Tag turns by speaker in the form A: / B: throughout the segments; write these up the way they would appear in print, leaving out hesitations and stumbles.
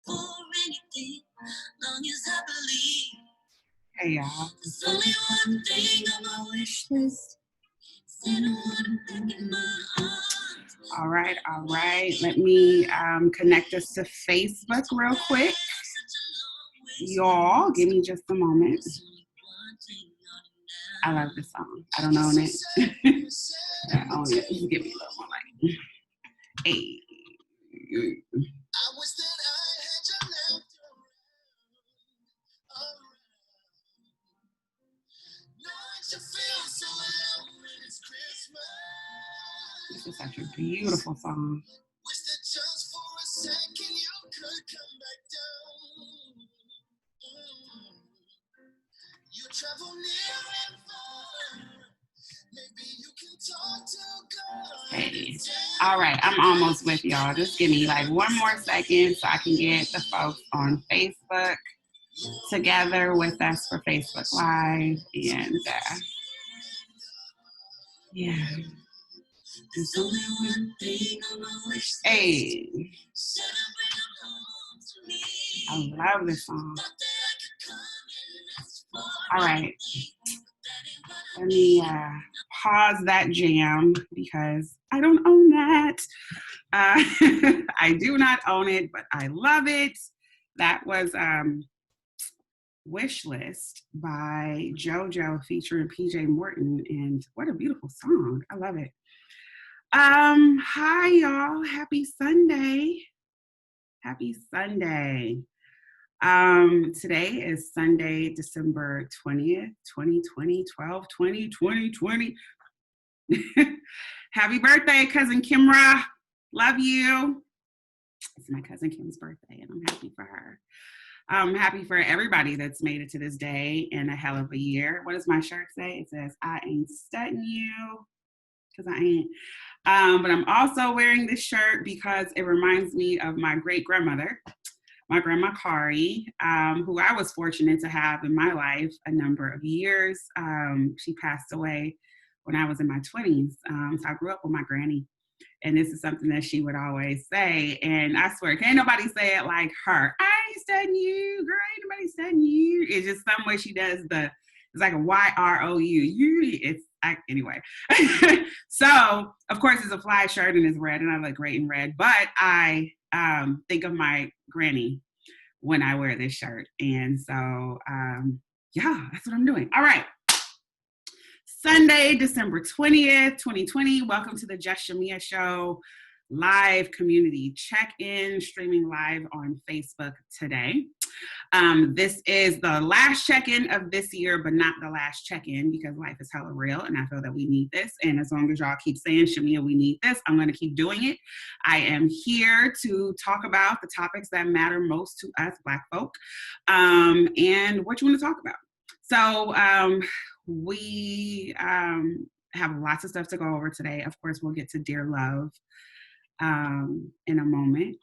A: for anything, long as I believe.
B: Hey, y'all.
A: There's only one thing on my wish list. Said I want to back in my arms.
B: All right. Let me connect us to Facebook real quick. Y'all, give me just a moment. I love this song. I don't own it. I own it. Just give me a little more light. Hey. This is such a beautiful song. Hey. All right, I'm almost with y'all. Just give me like one more second so I can get the folks on Facebook together with us for Facebook Live. And yeah.
A: There's only one thing on my wish list.
B: Hey.
A: Said I bring them home to me.
B: I love this song.
A: Thought that I could come and ask for
B: All right.
A: anything, but that ain't what I
B: Let me pause that jam because I don't own that. I do not own it, but I love it. That was Wish List by JoJo featuring PJ Morton. And what a beautiful song. I love it. Hi, y'all. Happy Sunday. Happy Sunday. Today is Sunday, December 20th, 2020, 12/20/2020. Happy birthday, cousin Kimra. Love you. It's my cousin Kim's birthday, and I'm happy for her. I'm happy for everybody that's made it to this day and a hell of a year. What does my shirt say? It says, I ain't stunting you, because I ain't. But I'm also wearing this shirt because it reminds me of my great-grandmother, my grandma Kari, who I was fortunate to have in my life a number of years. She passed away when I was in my 20s. So I grew up with my granny. And this is something that she would always say. And I swear, can't nobody say it like her. I ain't studying you, girl, ain't nobody studying you. It's just some way she does it's like a YROU. Anyway. So, of course, it's a fly shirt and it's red and I look great in red. But I think of my granny when I wear this shirt. And so, yeah, that's what I'm doing. All right. Sunday, December 20th, 2020. Welcome to the Just Chamia Show live community check-in, streaming live on Facebook today. This is the last check-in of this year, but not the last check-in because life is hella real and I feel that we need this. And as long as y'all keep saying, Chamia, we need this, I'm going to keep doing it. I am here to talk about the topics that matter most to us Black folk and what you want to talk about. So we have lots of stuff to go over today. Of course, we'll get to Dear Love in a moment.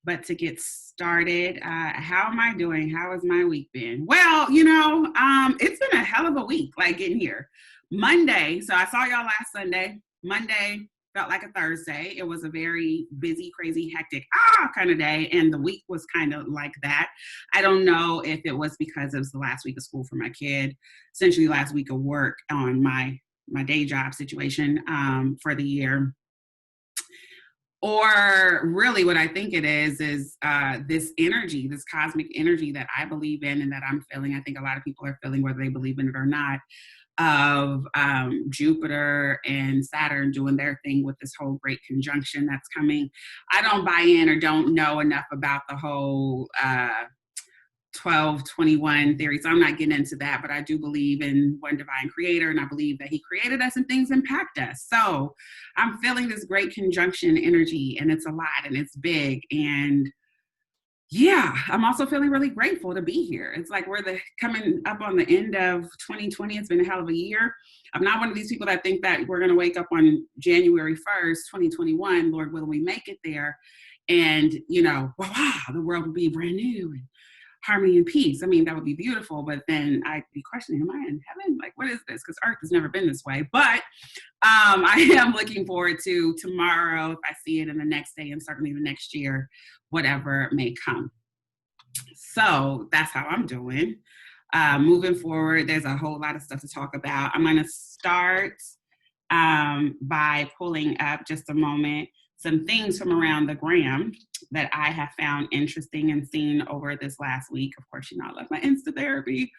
B: But to get started, how am I doing? How has my week been? Well, it's been a hell of a week, like getting here. Monday, so I saw y'all last Sunday. Monday felt like a Thursday. It was a very busy, crazy, hectic, kind of day. And the week was kind of like that. I don't know if it was because it was the last week of school for my kid, essentially last week of work on my day job situation for the year. Or really what I think it is this energy, this cosmic energy that I believe in and that I'm feeling. I think a lot of people are feeling, whether they believe in it or not, of Jupiter and Saturn doing their thing with this whole great conjunction that's coming. I don't buy in or don't know enough about the whole 12/21 theory, so I'm not getting into that, but I do believe in one divine creator, and I believe that he created us and things impact us. So I'm feeling this great conjunction energy, and it's a lot, and it's big, and yeah, I'm also feeling really grateful to be here. It's like we're coming up on the end of 2020. It's been a hell of a year. I'm not one of these people that think that we're going to wake up on January 1st, 2021, Lord willing, we make it there, and, wow, the world will be brand new, and harmony and peace. I mean, that would be beautiful, but then I'd be questioning, am I in heaven? Like, what is this? Because Earth has never been this way. But I am looking forward to tomorrow, if I see it, in the next day, and certainly the next year, whatever may come. So that's how I'm doing. Moving forward, there's a whole lot of stuff to talk about. I'm going to start by pulling up just a moment some things from around the gram that I have found interesting and seen over this last week. Of course, I love my Insta therapy.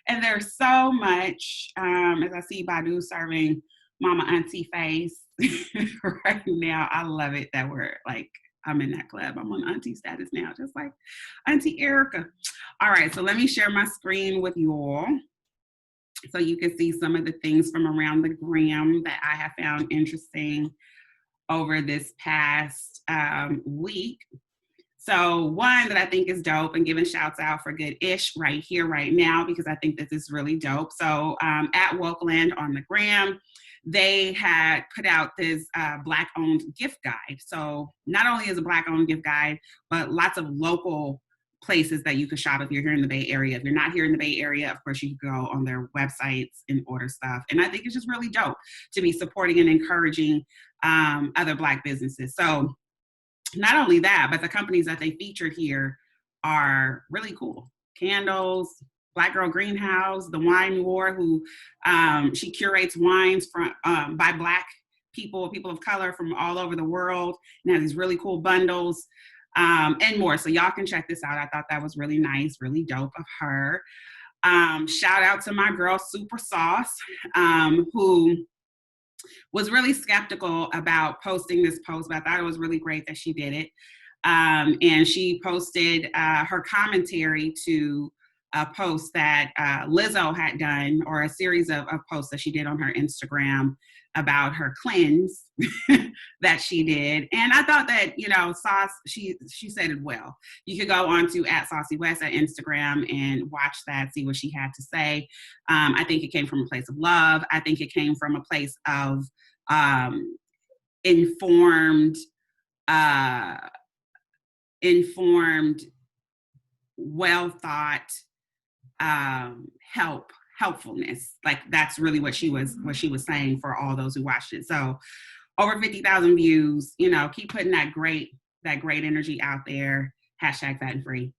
B: And there's so much, as I see Badu serving Mama Auntie face right now. I love it that we're like, I'm in that club. I'm on Auntie status now, just like Auntie Erica. All right, so let me share my screen with you all so you can see some of the things from around the gram that I have found interesting over this past week. So one that I think is dope, and giving shouts out for Good-ish right here, right now, because I think this is really dope. So at Wokeland on the gram, they had put out this Black-owned gift guide. So not only is a Black-owned gift guide, but lots of local places that you could shop if you're here in the Bay Area. If you're not here in the Bay Area, of course, you can go on their websites and order stuff. And I think it's just really dope to be supporting and encouraging other Black businesses. So not only that, but the companies that they featured here are really cool. Candles, Black Girl Greenhouse, the Wine War, who she curates wines from by Black people of color from all over the world, and has these really cool bundles and more. So y'all can check this out. I thought that was really nice, really dope of her. Shout out to my girl Super Sauce, who was really skeptical about posting this post, but I thought it was really great that she did it. And she posted her commentary to a post that Lizzo had done, or a series of posts that she did on her Instagram about her cleanse that she did. And I thought that, Sauce, she said it well. You could go on to @SaucyWest at Instagram and watch that, see what she had to say. I think it came from a place of love. I think it came from a place of informed, well thought helpfulness. Like that's really what she was saying for all those who watched it. So over 50,000 views. Keep putting that great energy out there. Hashtag fat and free.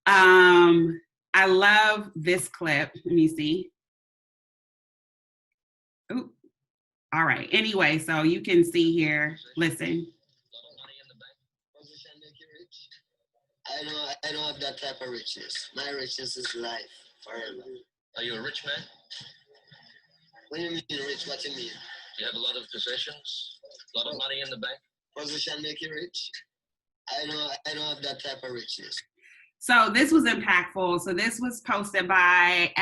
B: I love this clip. Let me see. Ooh. All right. Anyway, so you can see here. Listen.
C: I don't have that type of richness. My richness is life forever.
D: Are you a rich man?
C: When you mean rich, what you mean?
D: You have a lot of possessions, a lot of money in the bank.
C: Position make you rich? I don't have that type of richness.
B: So this was impactful. So this was posted by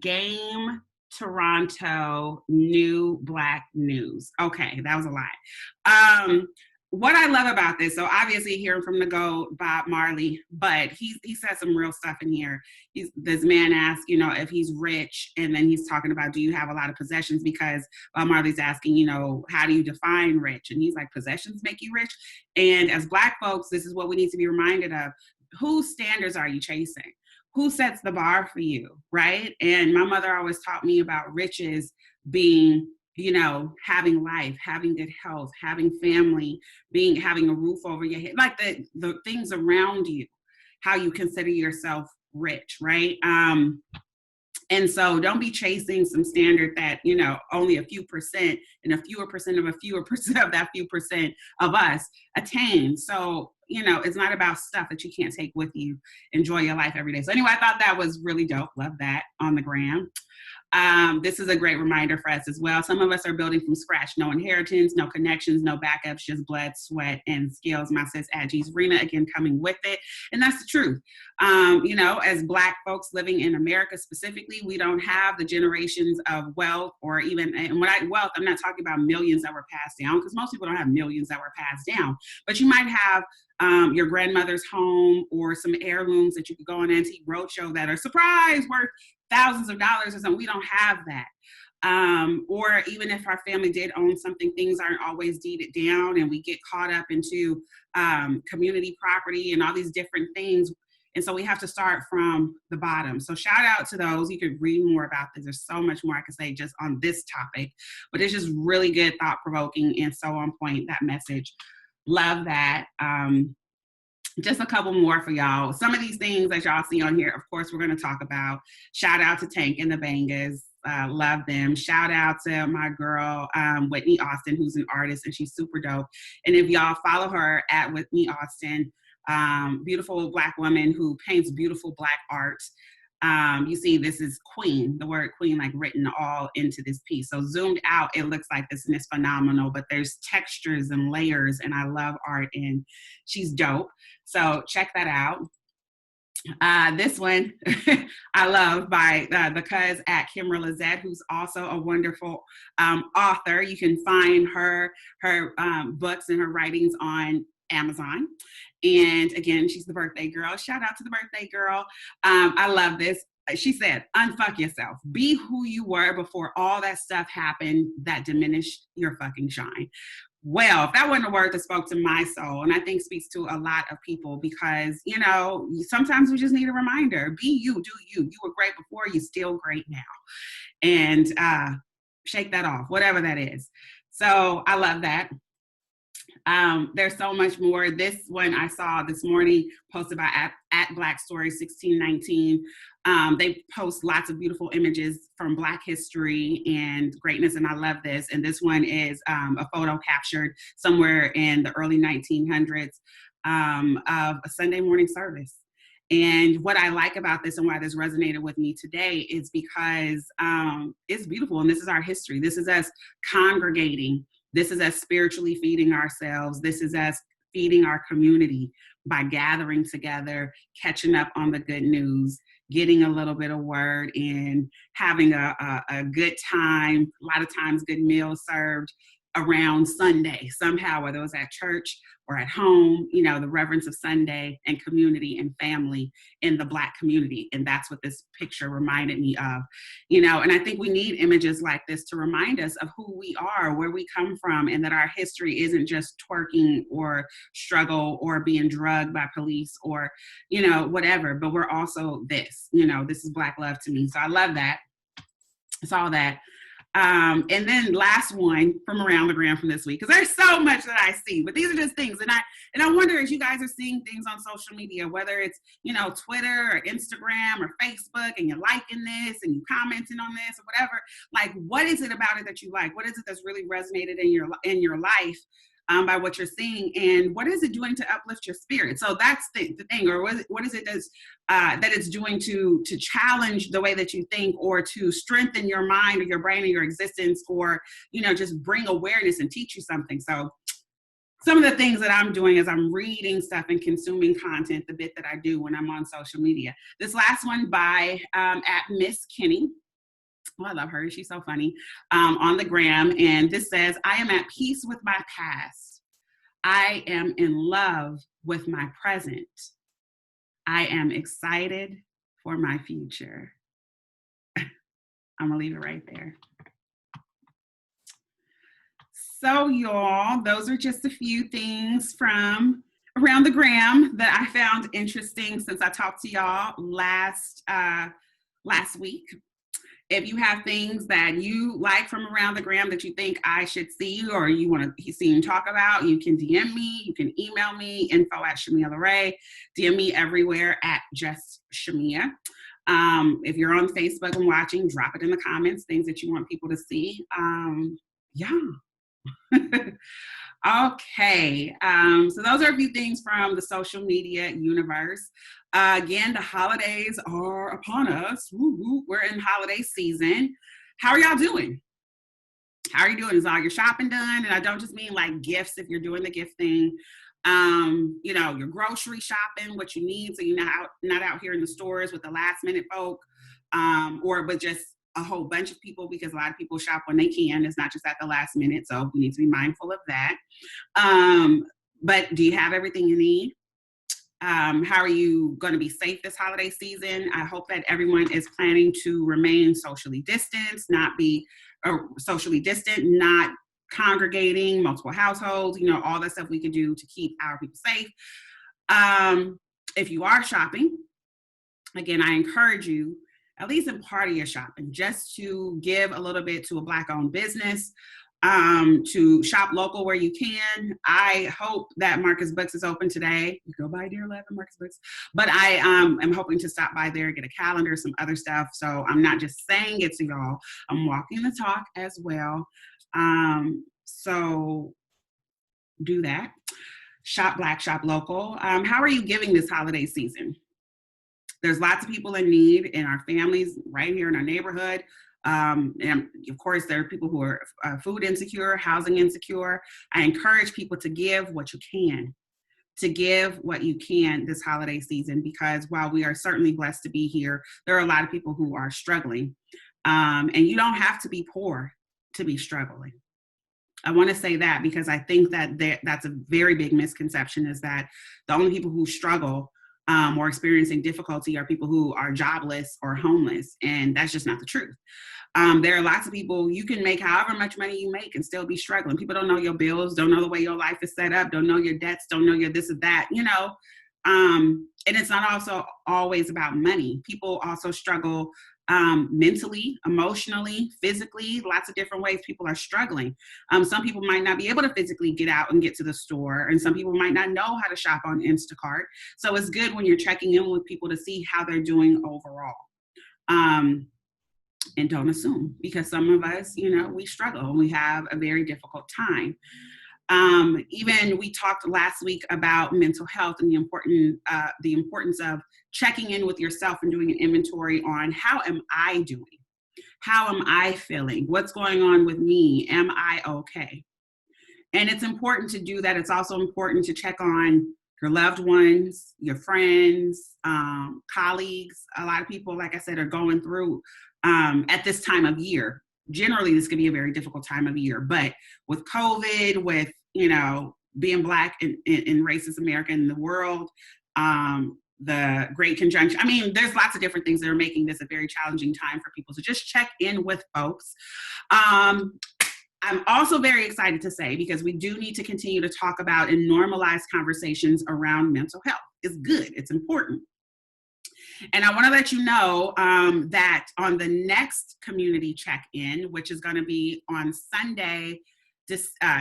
B: @Game Toronto New Black News. Okay, that was a lot. What I love about this, so obviously hearing from the GOAT, Bob Marley, but he said some real stuff in here. This man asked, if he's rich, and then he's talking about, do you have a lot of possessions? Because Bob Marley's asking, how do you define rich? And he's like, possessions make you rich. And as Black folks, this is what we need to be reminded of. Whose standards are you chasing? Who sets the bar for you, right? And my mother always taught me about riches being, having life, having good health, having family, having a roof over your head, like the things around you, how you consider yourself rich, right? And so don't be chasing some standard that, only a few percent and a fewer percent of that few percent of us attain. So, it's not about stuff that you can't take with you. Enjoy your life every day. So anyway, I thought that was really dope. Love that on the gram. This is a great reminder for us as well. Some of us are building from scratch. No inheritance, no connections, no backups, just blood, sweat, and skills. My sis, Agie's Rena, again, coming with it. And that's the truth. As Black folks living in America specifically, we don't have the generations of wealth, or even, and wealth, I'm not talking about millions that were passed down, because most people don't have millions that were passed down. But you might have your grandmother's home, or some heirlooms that you could go on Antique Roadshow that are surprise worth thousands of dollars or something. We don't have that. Or even if our family did own something, things aren't always deeded down, and we get caught up into community property and all these different things. And so we have to start from the bottom. So shout out to those. You could read more about this. There's so much more I could say just on this topic, but it's just really good, thought-provoking, and so on point, that message. Love that. just a couple more for y'all. Some of these things that y'all see on here, of course, we're going to talk about. Shout out to Tank and the Bangers. Love them. Shout out to my girl, Whitney Austin, who's an artist, and she's super dope. And if y'all follow her at Whitney Austin, beautiful Black woman who paints beautiful Black art. You see, this is Queen, the word Queen, like written all into this piece. So zoomed out, it looks like this and it's phenomenal, but there's textures and layers, and I love art, and she's dope. So check that out. This one I love by the cuz at Kimra Lizette, who's also a wonderful author. You can find her books and her writings on Amazon. And again, she's the birthday girl. Shout out to the birthday girl. I love this. She said, unfuck yourself. Be who you were before all that stuff happened that diminished your fucking shine. Well, if that wasn't a word that spoke to my soul, and I think speaks to a lot of people, because, you know, sometimes we just need a reminder. Be you, do you. You were great before, you're still great now. And shake that off, whatever that is. So I love that. There's so much more. This one I saw this morning, posted by at Black Story 1619. They post lots of beautiful images from Black history and greatness, and I love this. And this one is a photo captured somewhere in the early 1900s of a Sunday morning service. And what I like about this and why this resonated with me today is because it's beautiful, and this is our history. This is us congregating. This is us spiritually feeding ourselves. This is us feeding our community by gathering together, catching up on the good news, getting a little bit of word in, having a good time, a lot of times good meals served around Sunday somehow, whether it was at church or at home, you know, the reverence of Sunday and community and family in the Black community. And that's what this picture reminded me of, you know, and I think we need images like this to remind us of who we are, where we come from, and that our history isn't just twerking or struggle or being drugged by police or, you know, whatever, but we're also this, you know, this is Black love to me. So I love that. It's all that. And then last one from around the gram from this week, because there's so much that I see, but these are just things. And I wonder if you guys are seeing things on social media, whether it's, you know, Twitter or Instagram or Facebook, and you're liking this and you commenting on this or whatever, like, what is it about it that you like? What is it that's really resonated in your life? By what you're seeing, and what is it doing to uplift your spirit? So that's the thing, or what is it that it's doing to challenge the way that you think, or to strengthen your mind or your brain or your existence, or, you know, just bring awareness and teach you something. So some of the things that I'm doing is I'm reading stuff and consuming content, the bit that I do when I'm on social media. This last one by at Miss Kenny. Oh, I love her. She's so funny. On the gram. And this says, I am at peace with my past. I am in love with my present. I am excited for my future. I'm going to leave it right there. So y'all, those are just a few things from around the gram that I found interesting since I talked to y'all last week. If you have things that you like from around the gram that you think I should see, or you want to see and talk about, you can DM me, you can email me, info@Chamia LaRae, DM me everywhere at Just Chamia. If you're on Facebook and watching, drop it in the comments, things that you want people to see. Yeah. Okay, so those are a few things from the social media universe. Again, the holidays are upon us. Woo-woo. We're in holiday season. How are y'all doing? How are you doing? Is all your shopping done? And I don't just mean like gifts if you're doing the gift thing. You know, your grocery shopping, what you need, so you're not out here in the stores with the last minute folk, or with just a whole bunch of people, because a lot of people shop when they can. It's not just at the last minute, so we need to be mindful of that. But do you have everything you need? How are you going to be safe this holiday season? I hope that everyone is planning to remain socially distanced, not congregating, multiple households, you know, all that stuff we can do to keep our people safe. If you are shopping, again, I encourage you, at least in part of your shopping, just to give a little bit to a Black-owned business. to shop local where you can. I hope that Marcus Books is open today. Go buy Dear Love and Marcus Books. But I am hoping to stop by there, get a calendar, some other stuff. So I'm not just saying it to y'all. I'm walking the talk as well. So do that. Shop Black, shop local. How are you giving this holiday season? There's lots of people in need in our families right here in our neighborhood. And of course, there are people who are food insecure, housing insecure. I encourage people to give what you can, this holiday season, because while we are certainly blessed to be here, there are a lot of people who are struggling. And you don't have to be poor to be struggling. I want to say that because I think that that's a very big misconception, is that the only people who struggle or experiencing difficulty are people who are jobless or homeless. And that's just not the truth. There are lots of people, you can make however much money you make and still be struggling. People don't know your bills, don't know the way your life is set up, don't know your debts, don't know your this or that, and it's not also always about money. People also struggle mentally, emotionally, physically, lots of different ways people are struggling. Some people might not be able to physically get out and get to the store, and some people might not know how to shop on Instacart. So it's good when you're checking in with people to see how they're doing overall. And don't assume, because some of us, we struggle and we have a very difficult time. Even we talked last week about mental health and the importance of checking in with yourself and doing an inventory on how am I doing? How am I feeling? What's going on with me? Am I okay? And it's important to do that. It's also important to check on your loved ones, your friends, colleagues. A lot of people, like I said, are going through at this time of year. Generally, this could be a very difficult time of year, but with COVID, with, being Black in racist America and the world, the Great Conjunction. I mean, there's lots of different things that are making this a very challenging time for people. So just check in with folks. I'm also very excited to say, because we do need to continue to talk about and normalize conversations around mental health. It's good. It's important. And I want to let you know that on the next community check-in, which is going to be on Sunday,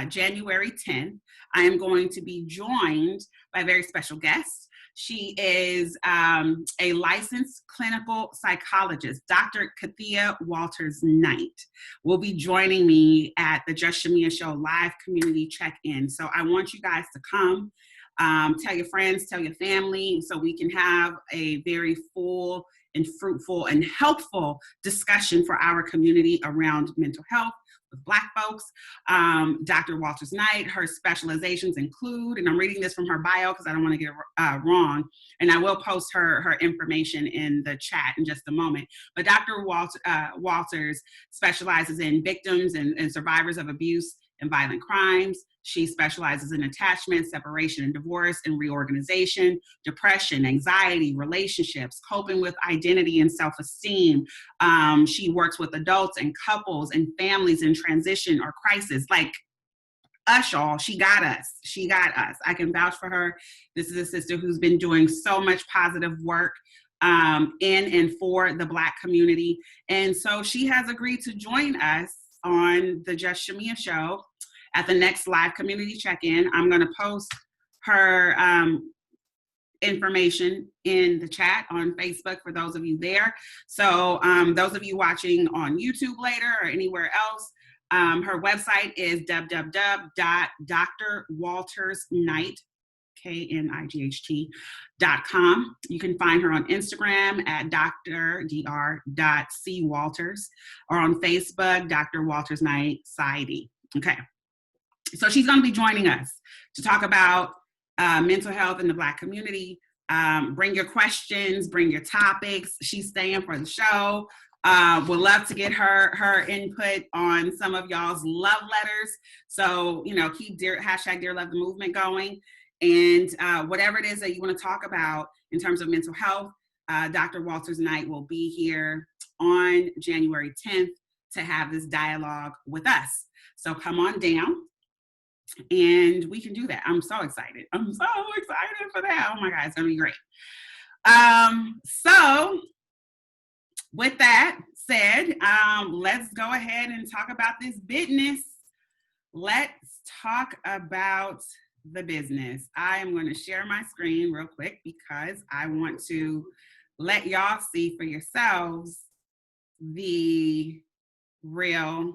B: January 10th, I am going to be joined by a very special guest. She is a licensed clinical psychologist, Dr. Kathia Walters-Knight, will be joining me at the Just Chamia Show live community check-in. So I want you guys to come. Tell your friends, tell your family, so we can have a very full and fruitful and helpful discussion for our community around mental health with Black folks. Dr. Walters-Knight, her specializations include, and I'm reading this from her bio because I don't want to get it wrong, and I will post her information in the chat in just a moment. But Dr. Walters specializes in victims and survivors of abuse and violent crimes. She specializes in attachment, separation and divorce and reorganization, depression, anxiety, relationships, coping with identity and self-esteem. She works with adults and couples and families in transition or crisis. Like us, y'all, she got us. She got us. I can vouch for her. This is a sister who's been doing so much positive work in and for the Black community. And so she has agreed to join us on the Just Chamia Show at the next live community check-in. I'm going to post her information in the chat on Facebook for those of you there. So those of you watching on YouTube later or anywhere else, her website is www.drwaltersknight, KNIGHT.com. You can find her on Instagram at dr.c.walters or on Facebook, Dr. Walters-Knight Saidi. Okay. So she's going to be joining us to talk about mental health in the Black community. Bring your questions, bring your topics. She's staying for the show. Would love to get her input on some of y'all's love letters. So, keep hashtag Dear Love the movement going. And whatever it is that you want to talk about in terms of mental health, Dr. Walters-Knight will be here on January 10th to have this dialogue with us. So come on down and we can do that. I'm so excited. I'm so excited for that. Oh my God, it's going to be great. So with that said, let's go ahead and talk about this business. let's talk about the business. I am going to share my screen real quick because I want to let y'all see for yourselves the real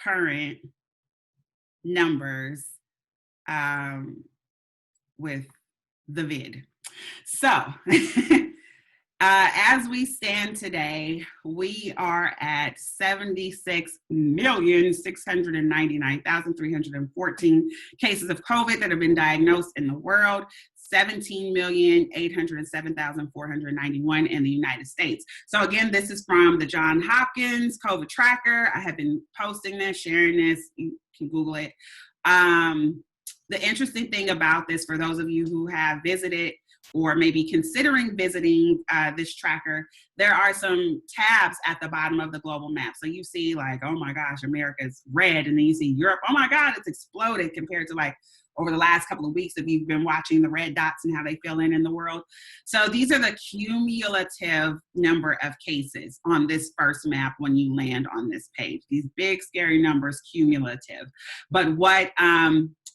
B: current numbers with the vid. So as we stand today, we are at 76,699,314 cases of COVID that have been diagnosed in the world, 17,807,491 in the United States. So again, this is from the Johns Hopkins COVID tracker. I have been posting this, sharing this. You can Google it. The interesting thing about this, for those of you who have visited or maybe considering visiting this tracker, there are some tabs at the bottom of the global map. So you see like, oh my gosh, America's red. And then you see Europe, oh my God, it's exploded compared to like over the last couple of weeks if you've been watching the red dots and how they fill in the world. So these are the cumulative number of cases on this first map when you land on this page. These big, scary numbers, cumulative. But what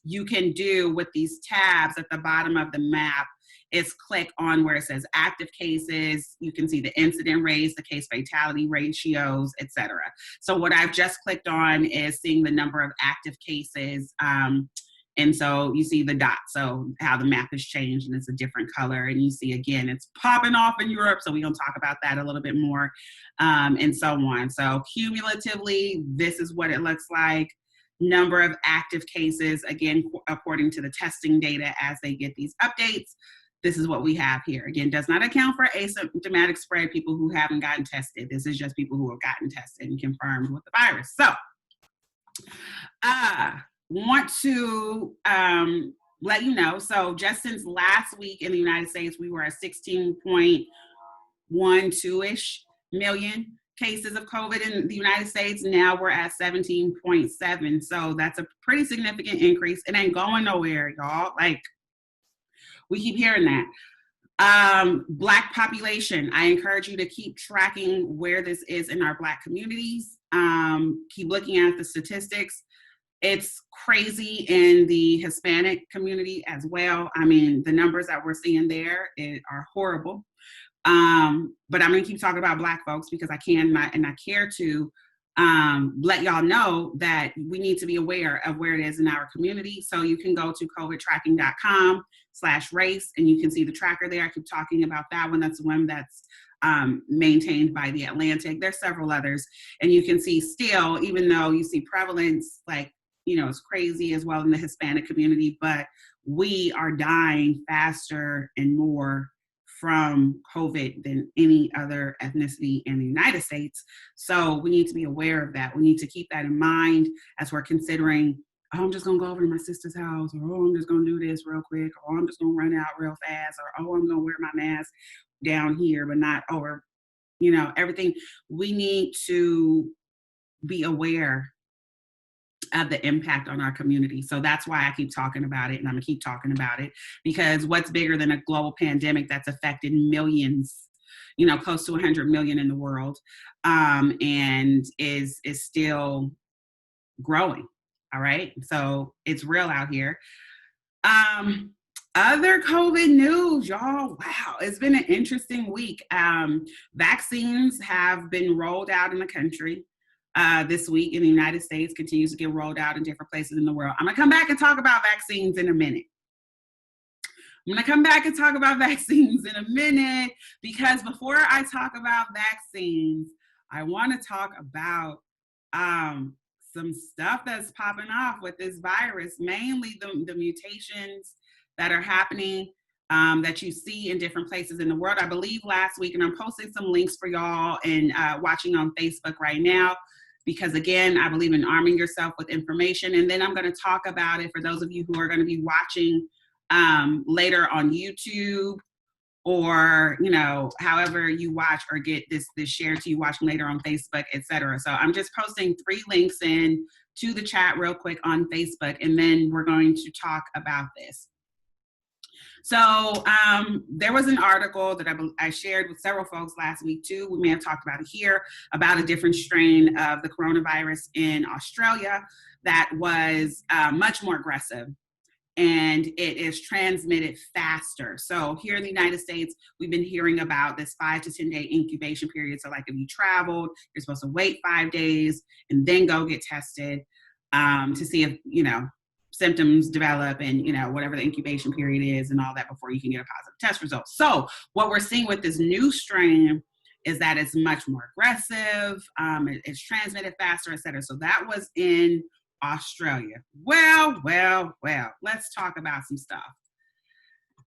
B: you can do with these tabs at the bottom of the map is click on where it says active cases. You can see the incident rates, the case fatality ratios, etc. So what I've just clicked on is seeing the number of active cases. And so you see the dot, so how the map has changed and it's a different color. And you see, again, it's popping off in Europe. So we're going to talk about that a little bit more and so on. So cumulatively, this is what it looks like. Number of active cases, again, according to the testing data as they get these updates. This is what we have here. Again, does not account for asymptomatic spread, people who haven't gotten tested. This is just people who have gotten tested and confirmed with the virus. So, want to let you know, so just since last week in the United States, we were at 16.12-ish million cases of COVID in the United States. Now we're at 17.7. So that's a pretty significant increase. It ain't going nowhere, y'all. Like, we keep hearing that. Black population, I encourage you to keep tracking where this is in our Black communities. Keep looking at the statistics. It's crazy in the Hispanic community as well. I mean, the numbers that we're seeing there are horrible. But I'm gonna keep talking about Black folks because I can and I care to let y'all know that we need to be aware of where it is in our community. So you can go to covidtracking.com/race and you can see the tracker there. I keep talking about that one. That's the one that's maintained by the Atlantic. There's several others. And you can see still, even though you see prevalence, like, you know, it's crazy as well in the Hispanic community, but we are dying faster and more from COVID than any other ethnicity in the United States. So we need to be aware of that. We need to keep that in mind as we're considering, oh, I'm just gonna go over to my sister's house, or oh, I'm just gonna do this real quick, or I'm just gonna run out real fast, or oh, I'm gonna wear my mask down here, but not over, you know, everything. We need to be aware of the impact on our community. So that's why I keep talking about it, and I'm gonna keep talking about it, because what's bigger than a global pandemic that's affected millions, you know, close to 100 million in the world, and is still growing. All right, so it's real out here. Other COVID news, y'all. Wow, it's been an interesting week. Vaccines have been rolled out in the country. This week in the United States, continues to get rolled out in different places in the world. I'm gonna come back and talk about vaccines in a minute. Because before I talk about vaccines, I want to talk about some stuff that's popping off with this virus, mainly the mutations that are happening that you see in different places in the world. I believe last week, and I'm posting some links for y'all and watching on Facebook right now, because again, I believe in arming yourself with information. And then I'm going to talk about it for those of you who are going to be watching later on YouTube, or, you know, however you watch or get this shared to you watching later on Facebook, etc. So I'm just posting 3 links in to the chat real quick on Facebook, and then we're going to talk about this. So there was an article that I shared with several folks last week too. We may have talked about it here, about a different strain of the coronavirus in Australia that was much more aggressive, and it is transmitted faster. So here in the United States, we've been hearing about this 5 to 10 day incubation period. So like if you traveled, you're supposed to wait 5 days and then go get tested to see if, symptoms develop and, whatever the incubation period is and all that before you can get a positive test result. So what we're seeing with this new strain is that it's much more aggressive, it's transmitted faster, et cetera. So that was in Australia. Well, let's talk about some stuff.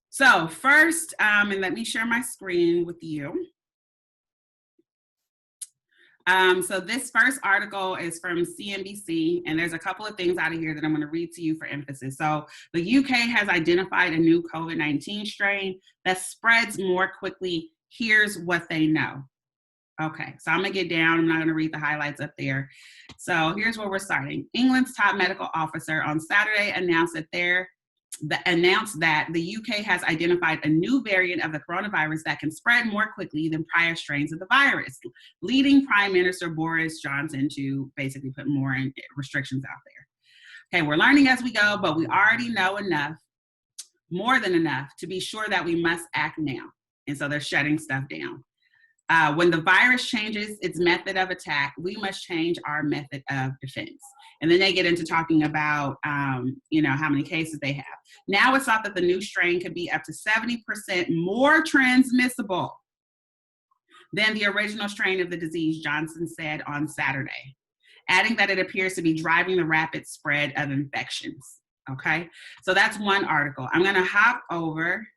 B: So first, and let me share my screen with you. So this first article is from CNBC, and there's a couple of things out of here that I'm going to read to you for emphasis. So the UK has identified a new COVID-19 strain that spreads more quickly. Here's what they know. Okay, so I'm going to get down. I'm not going to read the highlights up there. So here's where we're starting. England's top medical officer on Saturday announced that the UK has identified a new variant of the coronavirus that can spread more quickly than prior strains of the virus, leading Prime Minister Boris Johnson to basically put more restrictions out there. Okay, we're learning as we go, but we already know enough, more than enough, to be sure that we must act now. And so they're shutting stuff down. When the virus changes its method of attack, we must change our method of defense. And then they get into talking about, how many cases they have. Now it's thought that the new strain could be up to 70% more transmissible than the original strain of the disease, Johnson said on Saturday, adding that it appears to be driving the rapid spread of infections. Okay, so that's one article. I'm going to hop over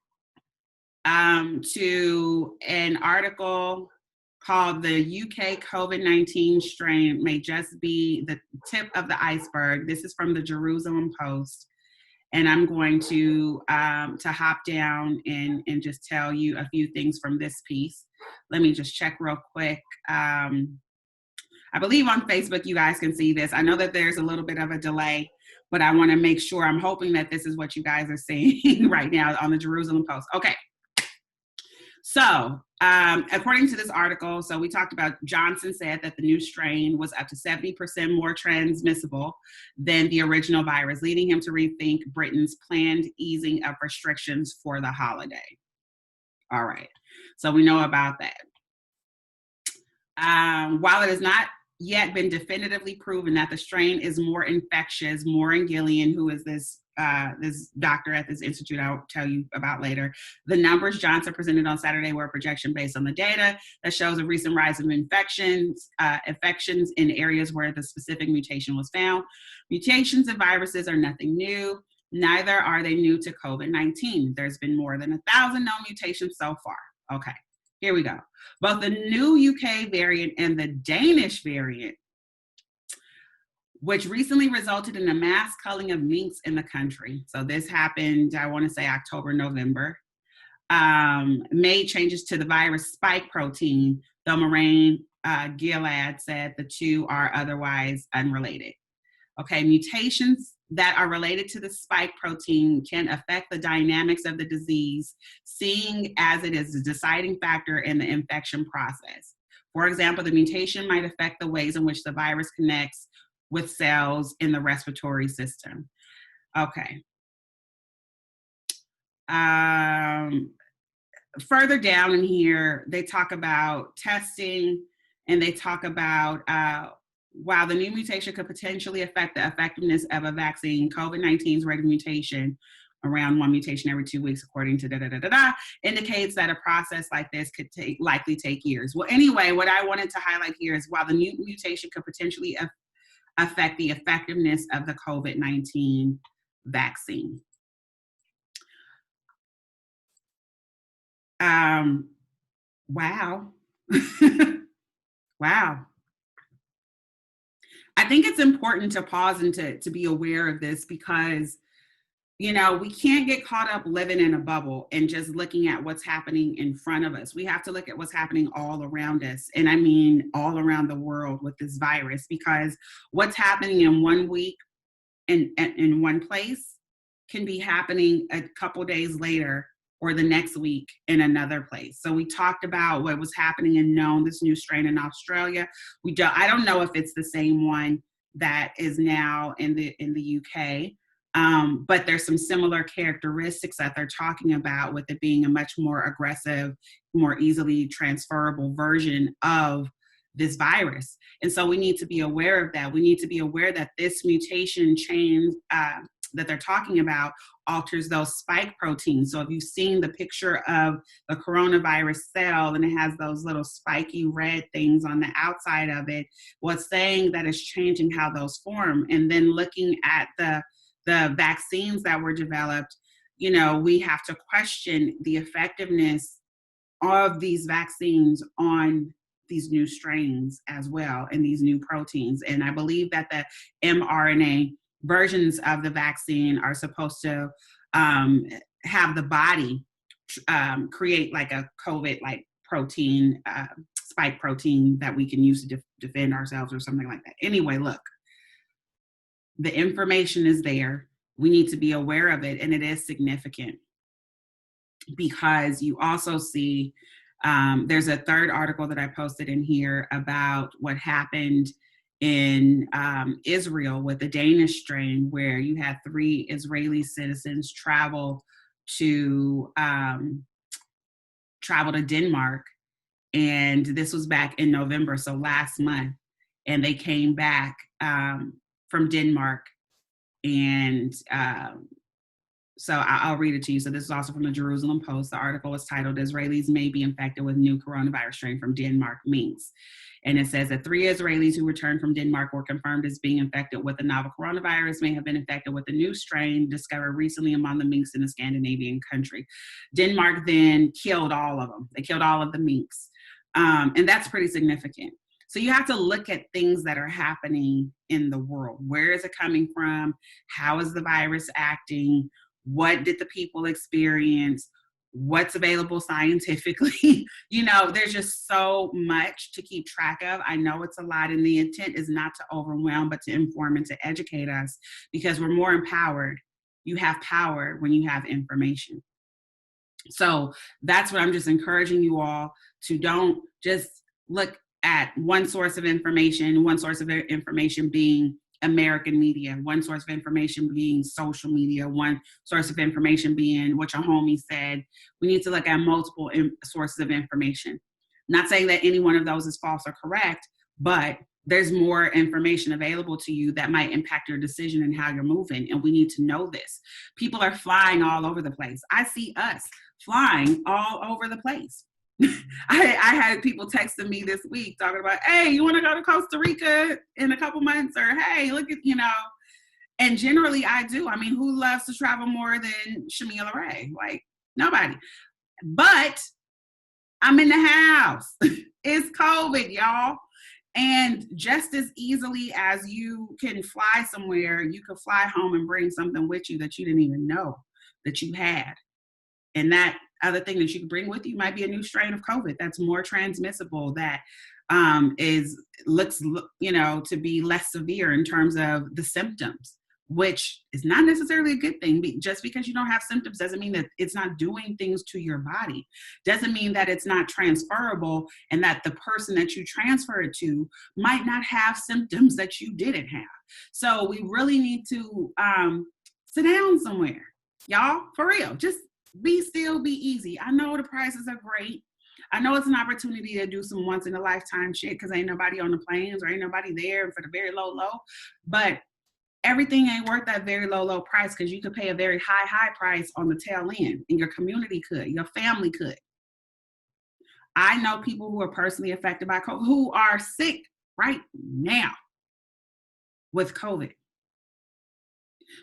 B: to an article called "The UK COVID-19 Strain May Just Be the Tip of the Iceberg." This is from the Jerusalem Post, and I'm going to hop down and just tell you a few things from this piece. Let me just check real quick. I believe on Facebook you guys can see this. I know that there's a little bit of a delay, but I want to make sure. I'm hoping that this is what you guys are seeing right now on the Jerusalem Post. Okay. So, according to this article, so we talked about, Johnson said that the new strain was up to 70% more transmissible than the original virus, leading him to rethink Britain's planned easing of restrictions for the holiday. All right, so we know about that. While it has not yet been definitively proven that the strain is more infectious, Maureen Gillian, who is this doctor at this institute I'll tell you about later. The numbers Johnson presented on Saturday were a projection based on the data that shows a recent rise of infections in areas where the specific mutation was found. Mutations in viruses are nothing new. Neither are they new to COVID-19. There's been more than 1,000 known mutations so far. Okay, here we go. Both the new UK variant and the Danish variant, which recently resulted in a mass culling of minks in the country. So this happened, I want to say October, November, made changes to the virus spike protein, though Maureen Gilad said the two are otherwise unrelated. Okay, mutations that are related to the spike protein can affect the dynamics of the disease, seeing as it is a deciding factor in the infection process. For example, the mutation might affect the ways in which the virus connects with cells in the respiratory system. Okay. Further down in here, they talk about testing, and they talk about while the new mutation could potentially affect the effectiveness of a vaccine, COVID-19's rate of mutation, around one mutation every 2 weeks, according to indicates that a process like this could likely take years. Well, anyway, what I wanted to highlight here is while the new mutation could potentially affect the effectiveness of the COVID-19 vaccine. Wow. Wow. I think it's important to pause and to be aware of this because, we can't get caught up living in a bubble and just looking at what's happening in front of us. We have to look at what's happening all around us. And I mean, all around the world with this virus, because what's happening in 1 week in one place can be happening a couple days later or the next week in another place. So we talked about what was happening in known, this new strain in Australia. I don't know if it's the same one that is now in the UK. But there's some similar characteristics that they're talking about with it being a much more aggressive, more easily transferable version of this virus. And so we need to be aware of that. We need to be aware that this mutation change that they're talking about alters those spike proteins. So if you've seen the picture of the coronavirus cell and it has those little spiky red things on the outside of it, what's saying that it's changing how those form. And then looking at the vaccines that were developed, you know, we have to question the effectiveness of these vaccines on these new strains as well and these new proteins. And I believe that the mRNA versions of the vaccine are supposed to have the body create like a COVID-like protein, spike protein that we can use to defend ourselves or something like that. Anyway, look, the information is there. We need to be aware of it, and it is significant because you also see there's a third article that I posted in here about what happened in Israel with the Danish strain, where you had 3 Israeli citizens travel to Denmark, and this was back in November, so last month, and they came back from Denmark, and so I'll read it to you. So this is also from the Jerusalem Post. The article is titled, "Israelis May Be Infected with New Coronavirus Strain from Denmark Minks." And it says that 3 Israelis who returned from Denmark were confirmed as being infected with the novel coronavirus, may have been infected with the new strain discovered recently among the minks in the Scandinavian country. Denmark then killed all of them. They killed all of the minks. And that's pretty significant. So you have to look at things that are happening in the world. Where is it coming from? How is the virus acting? What did the people experience? What's available scientifically? You know, there's just so much to keep track of. I know it's a lot, and the intent is not to overwhelm, but to inform and to educate us, because we're more empowered. You have power when you have information. So that's what I'm just encouraging you all to. Don't just look at one source of information being American media, one source of information being social media, one source of information being what your homie said. We need to look at multiple sources of information. Not saying that any one of those is false or correct, but there's more information available to you that might impact your decision and how you're moving. And we need to know this. People are flying all over the place. I see us flying all over the place. I had people texting me this week talking about, hey, you want to go to Costa Rica in a couple months? Or, hey, look at, you know, and generally I do. I mean, who loves to travel more than Chamia LaRae? Like, nobody. But I'm in the house. It's COVID, y'all. And just as easily as you can fly somewhere, you can fly home and bring something with you that you didn't even know that you had. And that other thing that you can bring with you might be a new strain of COVID that's more transmissible, that looks, you know, to be less severe in terms of the symptoms, which is not necessarily a good thing. Just because you don't have symptoms doesn't mean that it's not doing things to your body. Doesn't mean that it's not transferable, and that the person that you transfer it to might not have symptoms that you didn't have. So we really need to sit down somewhere, y'all, for real. Just be still, be easy. I know the prices are great. I know it's an opportunity to do some once in a lifetime shit because ain't nobody on the planes or ain't nobody there for the very low, but everything ain't worth that very low price, because you could pay a very high price on the tail end, and your community could, your family could. I know people who are personally affected by COVID, who are sick right now with COVID.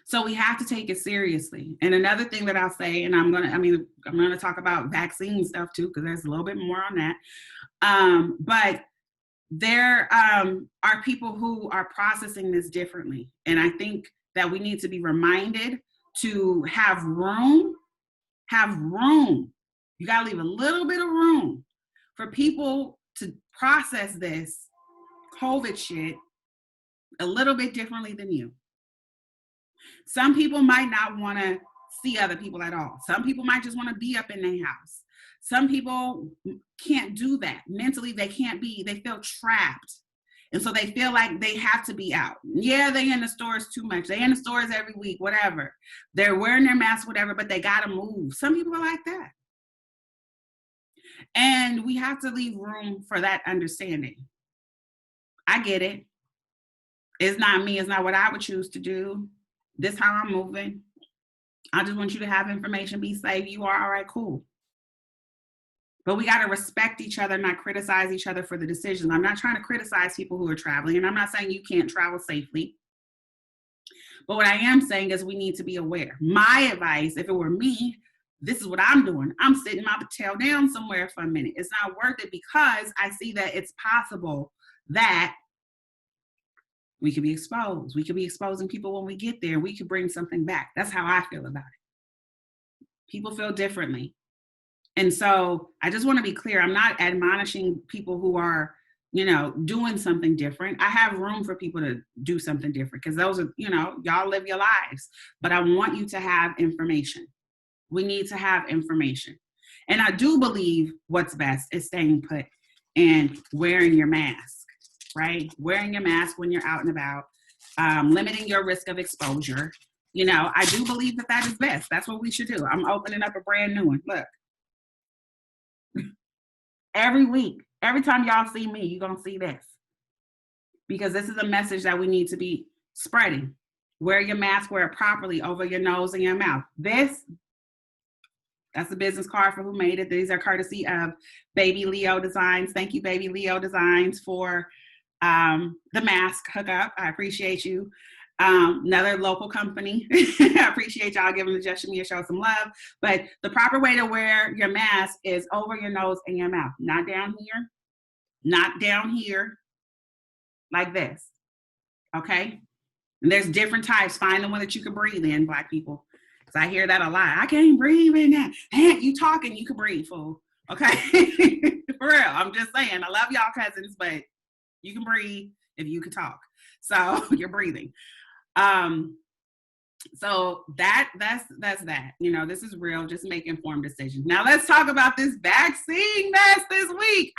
B: So we have to take it seriously. And another thing that I'll say, and I'm gonna talk about vaccine stuff too, because there's a little bit more on that. But there are people who are processing this differently. And I think that we need to be reminded to have room. You gotta leave a little bit of room for people to process this COVID shit a little bit differently than you. Some people might not want to see other people at all. Some people might just want to be up in their house. Some people can't do that. Mentally, they feel trapped. And so they feel like they have to be out. Yeah, they in the stores too much. They in the stores every week, whatever. They're wearing their mask, whatever, but they got to move. Some people are like that. And we have to leave room for that understanding. I get it. It's not me. It's not what I would choose to do. This is how I'm moving. I just want you to have information, be safe. You are all right, cool. But we got to respect each other, not criticize each other for the decisions. I'm not trying to criticize people who are traveling, and I'm not saying you can't travel safely. But what I am saying is we need to be aware. My advice, if it were me, this is what I'm doing. I'm sitting my tail down somewhere for a minute. It's not worth it because I see that it's possible that we could be exposed. We could be exposing people when we get there. We could bring something back. That's how I feel about it. People feel differently. And so I just want to be clear. I'm not admonishing people who are, doing something different. I have room for people to do something different because those are, y'all live your lives. But I want you to have information. We need to have information. And I do believe what's best is staying put and wearing your mask, right? Wearing your mask when you're out and about, limiting your risk of exposure. I do believe that is best. That's what we should do. I'm opening up a brand new one. Look. Every week, every time y'all see me, you're going to see this. Because this is a message that we need to be spreading. Wear your mask, wear it properly over your nose and your mouth. That's the business card for who made it. These are courtesy of Baby Leo Designs. Thank you, Baby Leo Designs, for the mask hookup. I appreciate you. Another local company. I appreciate y'all giving the Just Chamia Show some love. But the proper way to wear your mask is over your nose and your mouth. Not down here. Not down here. Like this. Okay? And there's different types. Find the one that you can breathe in, Black people. Because I hear that a lot. I can't breathe in that. Hey, you talking, you can breathe, fool. Okay? For real. I'm just saying. I love y'all cousins, but you can breathe if you can talk. So you're breathing. So that's that. This is real. Just make informed decisions. Now let's talk about this vaccine mess this week.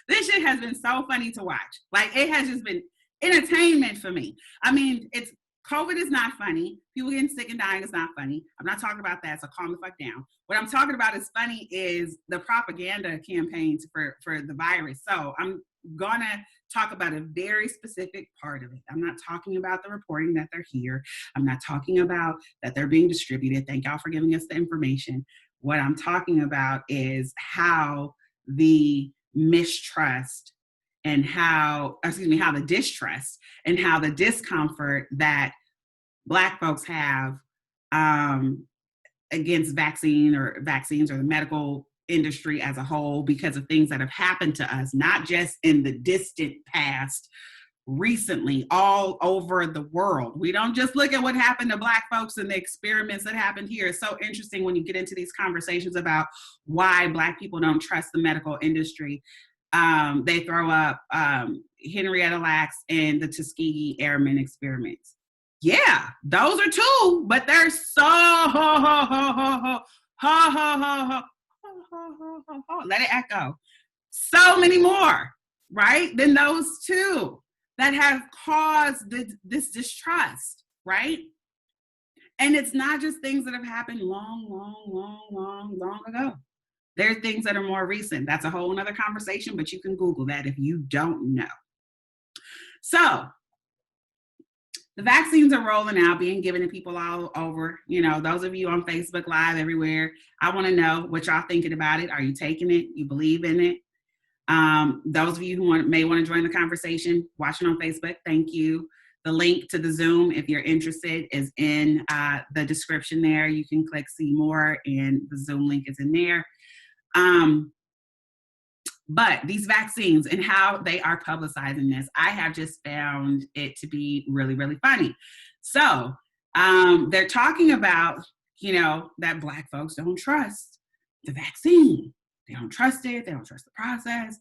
B: This shit has been so funny to watch. Like, it has just been entertainment for me. I mean, COVID is not funny. People getting sick and dying is not funny. I'm not talking about that, so calm the fuck down. What I'm talking about is funny is the propaganda campaigns for the virus. So I'm gonna talk about a very specific part of it. I'm not talking about the reporting that they're here. I'm not talking about that they're being distributed. Thank y'all for giving us the information. What I'm talking about is how the mistrust and how the distrust and how the discomfort that Black folks have against vaccines or the medical industry as a whole because of things that have happened to us, not just in the distant past, recently, all over the world. We don't just look at what happened to Black folks and the experiments that happened here. It's so interesting when you get into these conversations about why Black people don't trust the medical industry. They throw up Henrietta Lacks and the Tuskegee Airmen experiments. Yeah, those are two, but they're so let it echo. So many more, right, than those two that have caused this distrust, right? And it's not just things that have happened long ago. There are things that are more recent. That's a whole nother conversation, but you can Google that if you don't know. So the vaccines are rolling out, being given to people all over. Those of you on Facebook Live, everywhere, I want to know what y'all thinking about it. Are you taking it? You believe in it? Those of you who may want to join the conversation, watching on Facebook, thank you. The link to the Zoom, if you're interested, is in the description there. You can click see more, and the Zoom link is in there. But these vaccines and how they are publicizing this, I have just found it to be really, really funny. So they're talking about, that Black folks don't trust the vaccine. They don't trust it. They don't trust the process.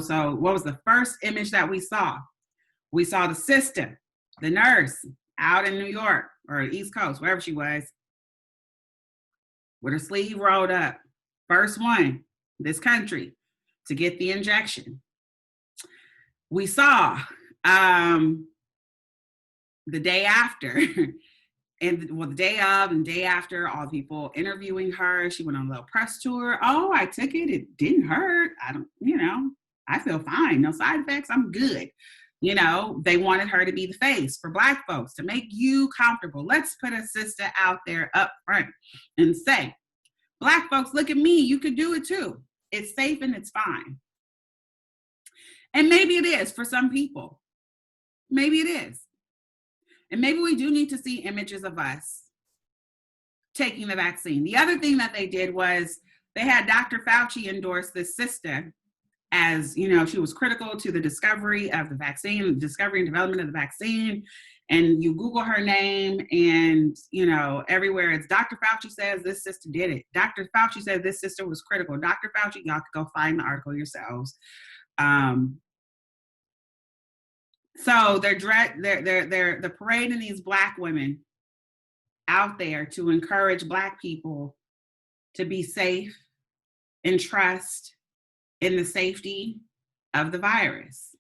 B: So what was the first image that we saw? We saw the sister, the nurse out in New York or East Coast, wherever she was, with her sleeve rolled up. First one, this country, to get the injection. We saw the day after, and well, the day of and day after, all the people interviewing her. She went on a little press tour. Oh, I took it. It didn't hurt. I feel fine. No side effects. I'm good. They wanted her to be the face for Black folks, to make you comfortable. Let's put a sister out there up front and say, Black folks, look at me. You could do it too. It's safe and it's fine. And maybe it is for some people. Maybe it is. And maybe we do need to see images of us taking the vaccine. The other thing that they did was they had Dr. Fauci endorse this sister as, she was critical to the discovery of the vaccine, discovery and development of the vaccine. And you Google her name and, everywhere it's Dr. Fauci says this sister did it. Dr. Fauci said this sister was critical. Dr. Fauci, y'all could go find the article yourselves. So they're parading these Black women out there to encourage Black people to be safe and trust in the safety of the virus.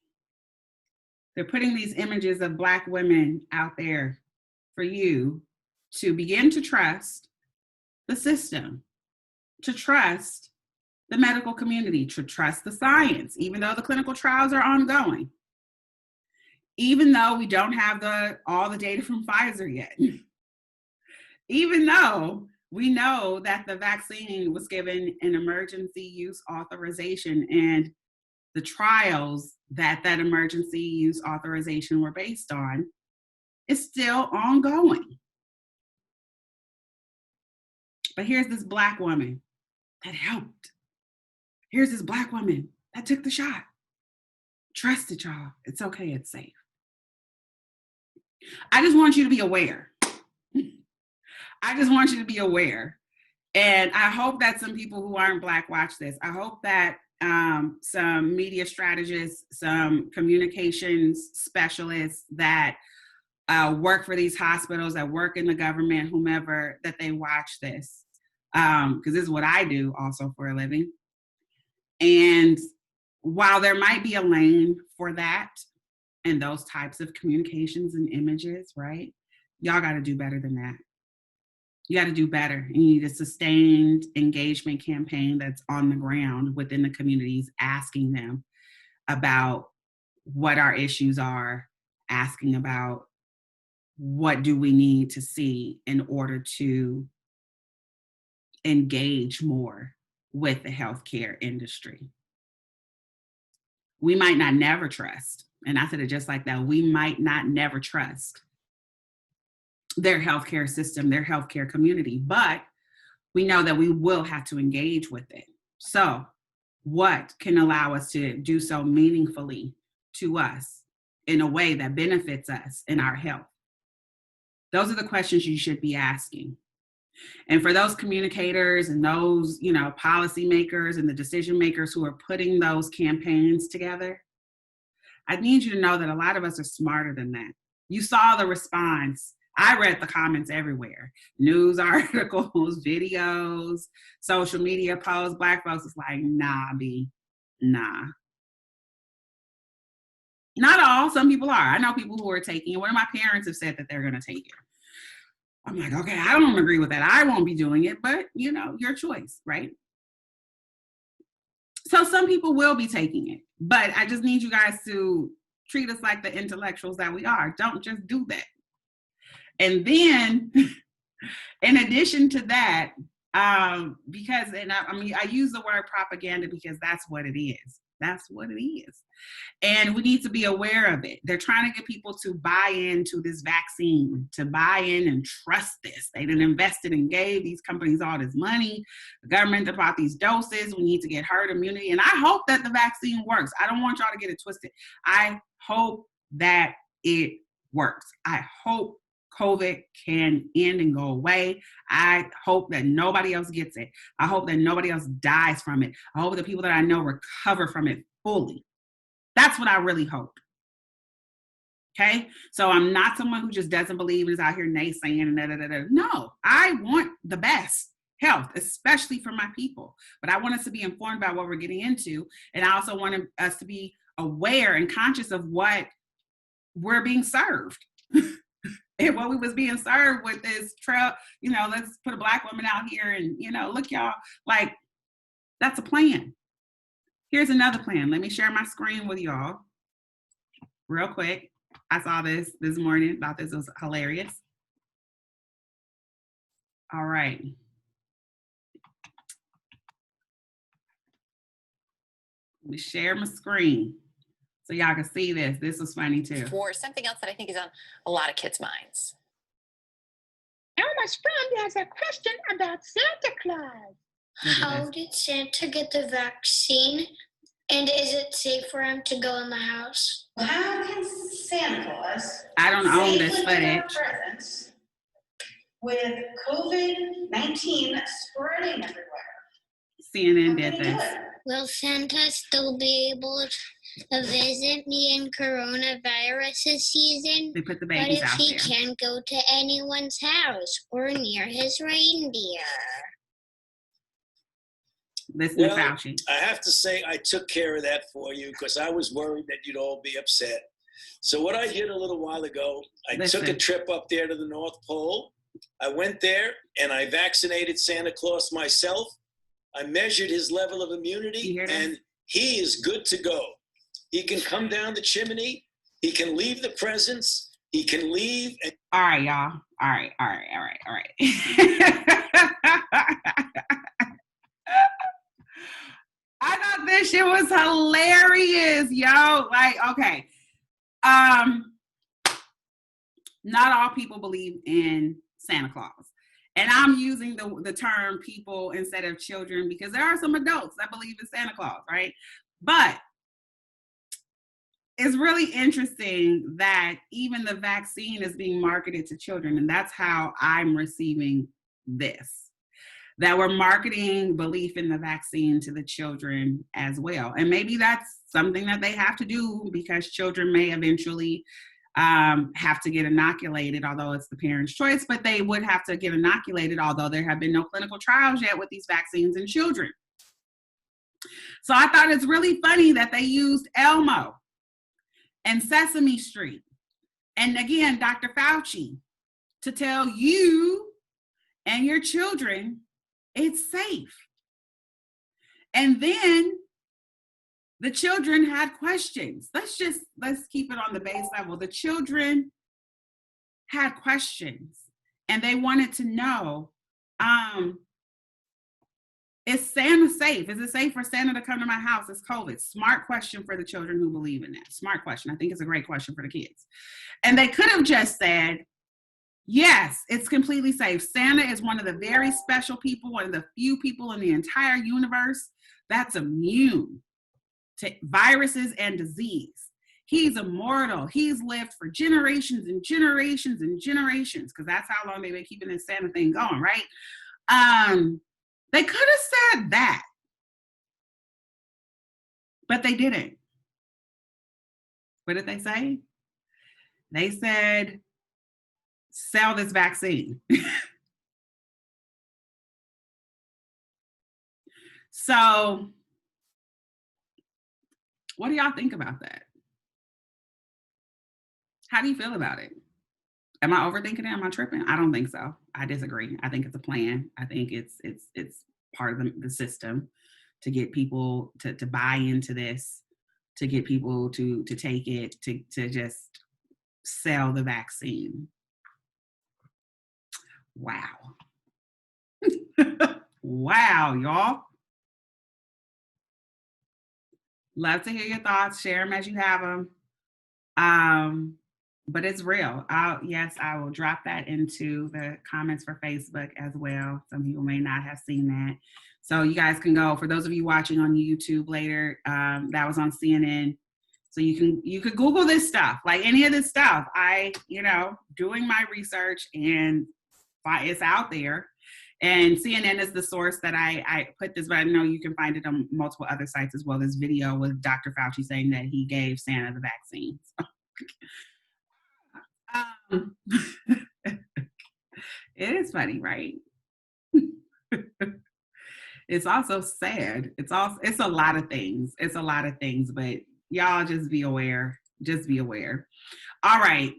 B: They're putting these images of Black women out there for you to begin to trust the system, to trust the medical community, to trust the science, even though the clinical trials are ongoing, even though we don't have all the data from Pfizer yet, even though we know that the vaccine was given an emergency use authorization and the trials that emergency use authorization were based on is still ongoing. But here's this Black woman that helped. Here's this Black woman that took the shot. Trust it, y'all. It's okay. It's safe. I just want you to be aware. I just want you to be aware. And I hope that some people who aren't Black watch this. I hope that some media strategists, some communications specialists that work for these hospitals, that work in the government, whomever, that they watch this. Because this is what I do also for a living. And while there might be a lane for that and those types of communications and images, right? Y'all got to do better than that. You got to do better. You need a sustained engagement campaign that's on the ground within the communities, asking them about what our issues are, asking about what do we need to see in order to engage more with the healthcare industry. We might not never trust, and I said it just like that, we might not never trust their healthcare system, their healthcare community, but we know that we will have to engage with it. So what can allow us to do so meaningfully to us in a way that benefits us in our health? Those are the questions you should be asking. And for those communicators and those, policymakers and the decision makers who are putting those campaigns together, I need you to know that a lot of us are smarter than that. You saw the response. I read the comments everywhere. News articles, videos, social media posts. Black folks is like, nah, B, nah. Not all. Some people are. I know people who are taking it. One of my parents have said that they're going to take it. I'm like, okay, I don't agree with that. I won't be doing it, but your choice, right? So some people will be taking it, but I just need you guys to treat us like the intellectuals that we are. Don't just do that. And then in addition to that, because, I use the word propaganda because that's what it is. That's what it is. And we need to be aware of it. They're trying to get people to buy into this vaccine, to buy in and trust this. They done invested and gave these companies all this money. The government bought these doses. We need to get herd immunity. And I hope that the vaccine works. I don't want y'all to get it twisted. I hope that it works. I hope COVID can end and go away. I hope that nobody else gets it. I hope that nobody else dies from it. I hope the people that I know recover from it fully. That's what I really hope. Okay? So I'm not someone who just doesn't believe and is out here naysaying and da-da-da-da. No, I want the best. health, especially for my people. But I want us to be informed about what we're getting into. And I also want us to be aware and conscious of what we're being served. And what we was being served with this trail, let's put a Black woman out here and, look, y'all, like, that's a plan. Here's another plan. Let me share my screen with y'all real quick. I saw this morning, thought this was hilarious. All right. Let me share my screen so y'all can see this. This was funny too.
A: For something else that I think is on a lot of kids' minds.
E: Elma's friend has a question about Santa Claus.
F: How did Santa get the vaccine? And is it safe for him to go in the house?
G: How can Santa Claus
B: I don't own this
G: safely give out
B: footage
G: presents with COVID-19 spreading everywhere?
B: CNN
G: How
B: did
G: can he do
B: this.
G: it?
F: Will Santa still be able to visit me in coronavirus this season?
B: They put the
F: What
B: babies
F: if
B: out
F: he
B: there.
F: can't go to anyone's house or near his reindeer?
B: Listen to
H: Well,
B: Fauci.
H: I have to say I took care of that for you because I was worried that you'd all be upset. So what I did a little while ago, I took a trip up there to the North Pole. I went there and I vaccinated Santa Claus myself. I measured his level of immunity and he is good to go. He can come down the chimney. He can leave the presents. He can leave.
B: All right, y'all. All right. I thought this shit was hilarious, yo. Like, okay. Not all people believe in Santa Claus. And I'm using the term people instead of children because there are some adults that believe in Santa Claus, right? But it's really interesting that even the vaccine is being marketed to children. And that's how I'm receiving this. That we're marketing belief in the vaccine to the children as well. And maybe that's something that they have to do because children may eventually have to get inoculated, although it's the parent's choice, but they would have to get inoculated, although there have been no clinical trials yet with these vaccines in children. So I thought it's really funny that they used Elmo and Sesame Street. And again, Dr. Fauci, to tell you and your children it's safe. And then the children had questions. Let's keep it on the base level. The children had questions and they wanted to know, is Santa safe? Is it safe for Santa to come to my house? It's COVID. Smart question for the children who believe in that. Smart question. I think it's a great question for the kids. And they could have just said, yes, it's completely safe. Santa is one of the very special people, one of the few people in the entire universe that's immune to viruses and disease. He's immortal. He's lived for generations and generations and generations, because that's how long they've been keeping this Santa thing going, right? They could have said that, but they didn't. What did they say? They said, sell this vaccine. So, what do y'all think about that? How do you feel about it? Am I overthinking it? Am I tripping? I don't think so. I disagree. I think it's a plan. I think it's part of the system to get people to buy into this, to get people to take it, to just sell the vaccine. Wow. Wow, y'all. Love to hear your thoughts. Share them as you have them. But it's real. I will drop that into the comments for Facebook as well. Some people may not have seen that. So you guys can go, for those of you watching on YouTube later, that was on CNN. So you could Google this stuff, like any of this stuff. Doing my research, and it's out there. And CNN is the source that I put this, but I know you can find it on multiple other sites as well. This video with Dr. Fauci saying that he gave Santa the vaccine. So, it is funny, right? It's also sad. It's a lot of things. It's a lot of things, but y'all just be aware. Just be aware. All right.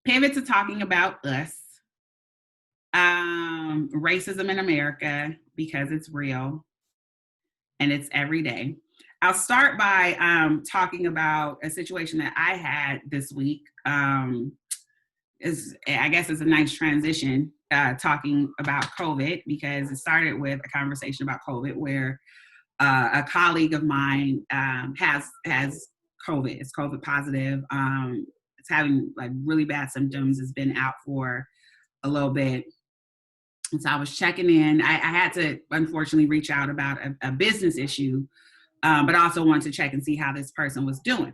B: Pivot to talking about us. Racism in America, because it's real and it's every day. I'll start by talking about a situation that I had this week. I guess it's a nice transition talking about COVID, because it started with a conversation about COVID where a colleague of mine has COVID. It's COVID positive. It's having like really bad symptoms. It's been out for a little bit. And so I was checking in. I had to unfortunately reach out about a business issue, but also wanted to check and see how this person was doing.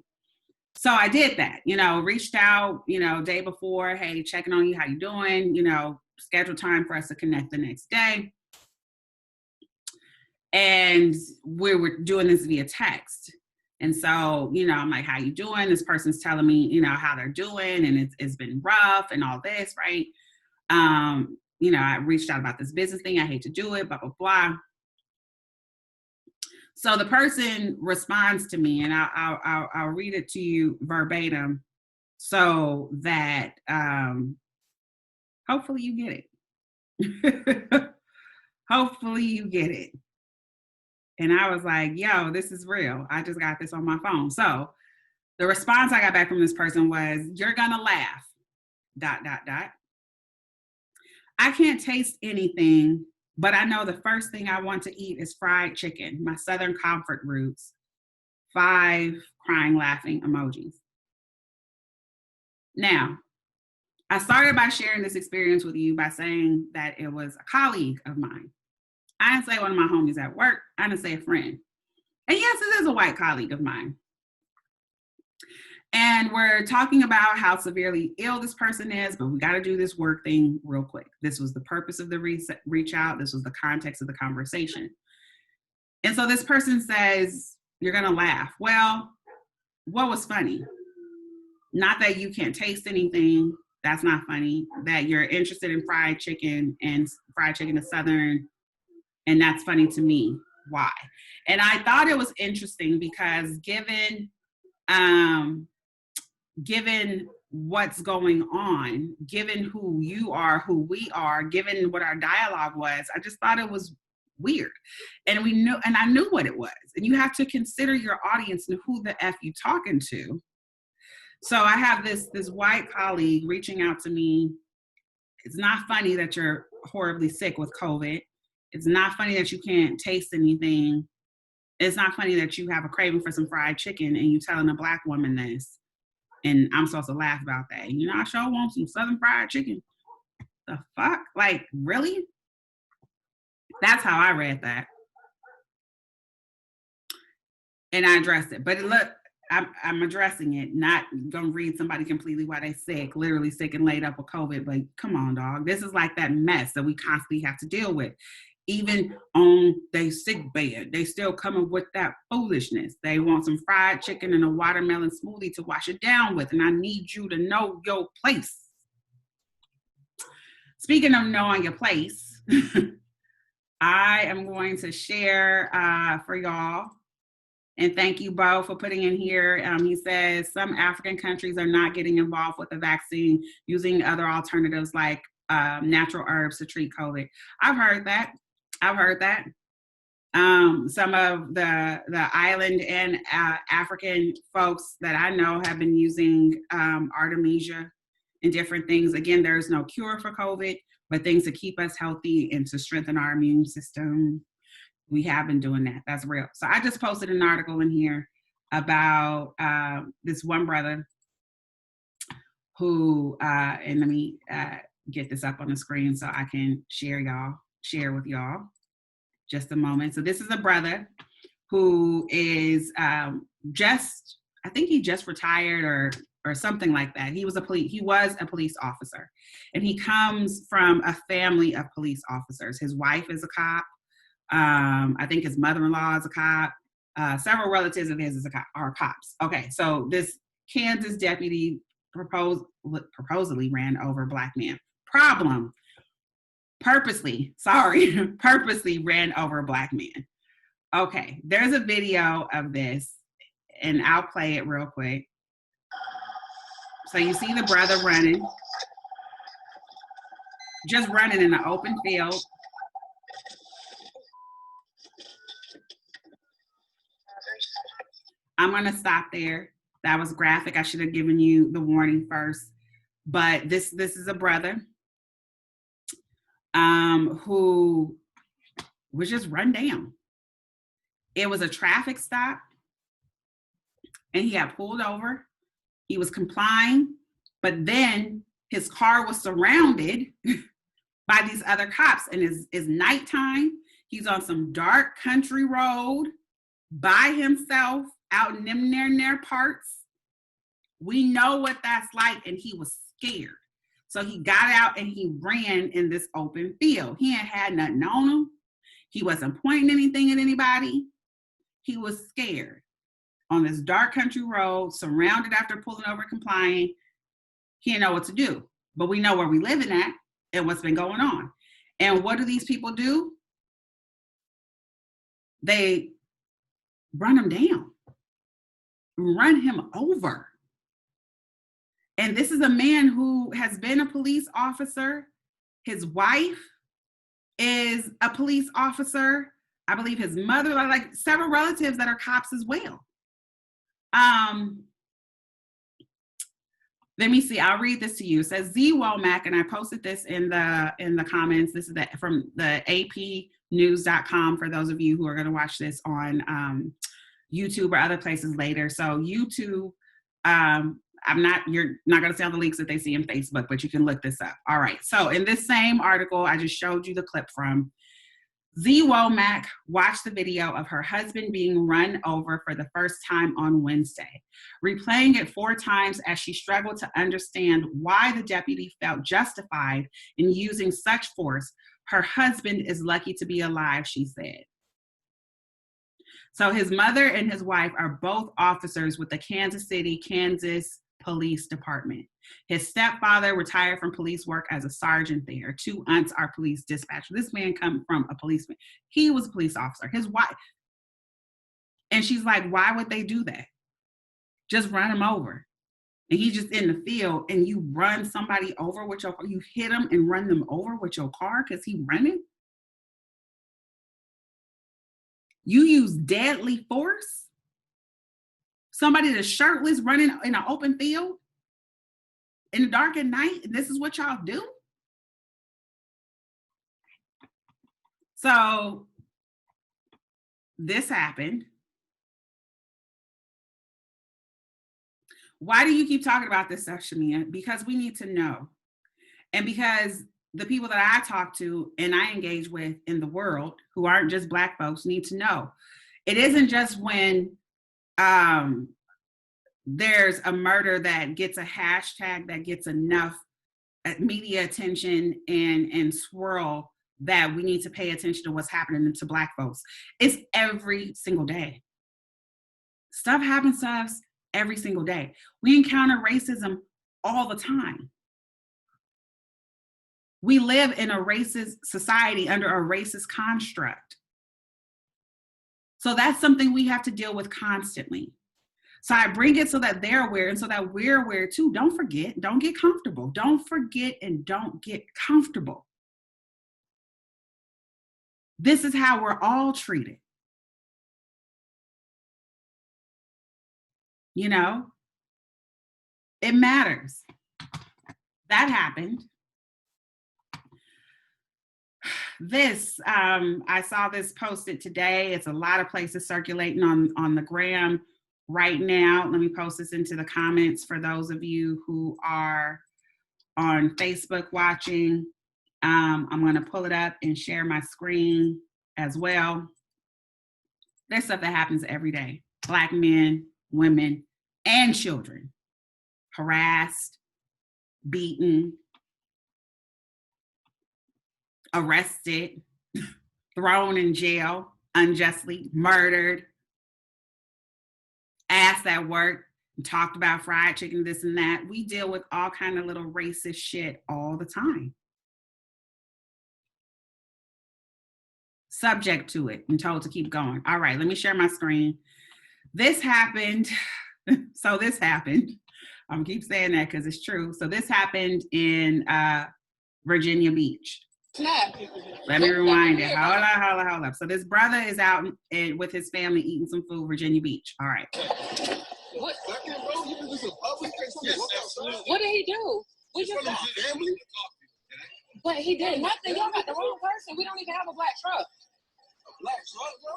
B: So I did that, reached out, day before, hey, checking on you, how you doing, scheduled time for us to connect the next day. And we were doing this via text. And so, I'm like, how you doing? This person's telling me, how they're doing, and it's been rough and all this, right? I reached out about this business thing. I hate to do it, blah, blah, blah. So the person responds to me, and I'll read it to you verbatim so that hopefully you get it. Hopefully you get it. And I was like, yo, this is real. I just got this on my phone. So the response I got back from this person was, you're gonna laugh, ... I can't taste anything, but I know the first thing I want to eat is fried chicken, my Southern comfort roots. 5 crying, laughing emojis. Now, I started by sharing this experience with you by saying that it was a colleague of mine. I didn't say one of my homies at work. I didn't say a friend. And yes, it is a white colleague of mine. And we're talking about how severely ill this person is, but we got to do this work thing real quick. This was the purpose of the reach out. This was the context of the conversation. And so this person says, you're going to laugh. Well, what was funny? Not that you can't taste anything. That's not funny. That you're interested in fried chicken, and fried chicken is Southern. And that's funny to me. Why? And I thought it was interesting because given what's going on, given who you are, who we are, given what our dialogue was, I just thought it was weird. And I knew what it was. And you have to consider your audience and who the F you talking to. So I have this white colleague reaching out to me. It's not funny that you're horribly sick with COVID. It's not funny that you can't taste anything. It's not funny that you have a craving for some fried chicken and you telling a Black woman this. And I'm supposed to laugh about that. I sure want some Southern fried chicken. The fuck? Like, really? That's how I read that. And I addressed it. But look, I'm addressing it, not gonna read somebody completely while they sick, literally sick and laid up with COVID. But come on, dog. This is like that mess that we constantly have to deal with. Even on their sick bed, they still coming with that foolishness. They want some fried chicken and a watermelon smoothie to wash it down with. And I need you to know your place. Speaking of knowing your place, I am going to share for y'all. And thank you, Bo, for putting in here. He says some African countries are not getting involved with the vaccine, using other alternatives like natural herbs to treat COVID. I've heard that. Some of the island and African folks that I know have been using Artemisia and different things. Again, there is no cure for COVID, but things to keep us healthy and to strengthen our immune system. We have been doing that. That's real. So I just posted an article in here about this one brother who, and let me get this up on the screen so I can share with y'all. Just a moment. So this is a brother who is I think he just retired or something like that. He was a police officer, and he comes from a family of police officers. His wife is a cop. I think his mother-in-law is a cop. Several relatives of his are cops. Okay, so this Kansas deputy supposedly ran over a Black man. Problem. purposely ran over a black man. Okay, there's a video of this, and I'll play it real quick. So you see the brother running, just running in an open field. I'm gonna stop there. That was graphic. I should have given you the warning first. But this is a brother who was just run down. It was a traffic stop, and he got pulled over. He was complying, but then his car was surrounded by these other cops, and it's nighttime. He's on some dark country road by himself out in them near parts. We know what that's like, and he was scared. So he got out and he ran in this open field. He ain't had nothing on him. He wasn't pointing anything at anybody. He was scared on this dark country road, surrounded after pulling over, complying. He didn't know what to do. But we know where we living at and what's been going on. And what do these people do? They run him down, run him over. And this is a man who has been a police officer. His wife is a police officer. I believe his mother, like several relatives that are cops as well. Let me see. I'll read this to you. It says Z Womack, and I posted this in the comments. This is from the apnews.com for those of you who are going to watch this on YouTube or other places later. So YouTube, you're not going to see all the links that they see in Facebook, but you can look this up. All right. So in this same article, I just showed you the clip from, Z Womack watched the video of her husband being run over for the first time on Wednesday, replaying it 4 times as she struggled to understand why the deputy felt justified in using such force. Her husband is lucky to be alive, she said. So his mother and his wife are both officers with the Kansas City, Kansas Police Department. His stepfather retired from police work as a sergeant there. 2 aunts are police dispatchers. This man come from a policeman. He was a police officer. His wife. And she's like, why would they do that? Just run him over. And he's just in the field, and you run somebody over with your car. You hit them and run them over with your car because he's running. You use deadly force. Somebody that's shirtless running in an open field in the dark at night, and this is what y'all do? So this happened. Why do you keep talking about this stuff, Chamia? Because we need to know. And because the people that I talk to and I engage with in the world who aren't just Black folks need to know. It isn't just when there's a murder that gets a hashtag that gets enough media attention and swirl that we need to pay attention to what's happening to Black folks. It's every single day. Stuff happens to us every single day. We encounter racism all the time. We live in a racist society under a racist construct. So that's something we have to deal with constantly. So I bring it so that they're aware and so that we're aware too. Don't forget, don't get comfortable. Don't forget and don't get comfortable. This is how we're all treated. You know, it matters. That happened. This, I saw this posted today. It's a lot of places circulating on the gram right now. Let me post this into the comments for those of you who are on Facebook watching. I'm going to pull it up and share my screen as well. There's stuff that happens every day. Black men, women, and children harassed, beaten, arrested, thrown in jail, unjustly, murdered, asked at work, and talked about fried chicken, this and that. We deal with all kind of little racist shit all the time. subject to it and told to keep going. All right, let me share my screen. This happened. So this happened. I'm keep saying that because it's true. So this happened in Virginia Beach.
E: Snap.
B: Let me rewind it. Hold up. So this brother is out with his family eating some food, Virginia Beach. All right.
E: What did he do? We just got family. But he did nothing. Y'all got the wrong person. We don't even have a black truck. A black truck, bro?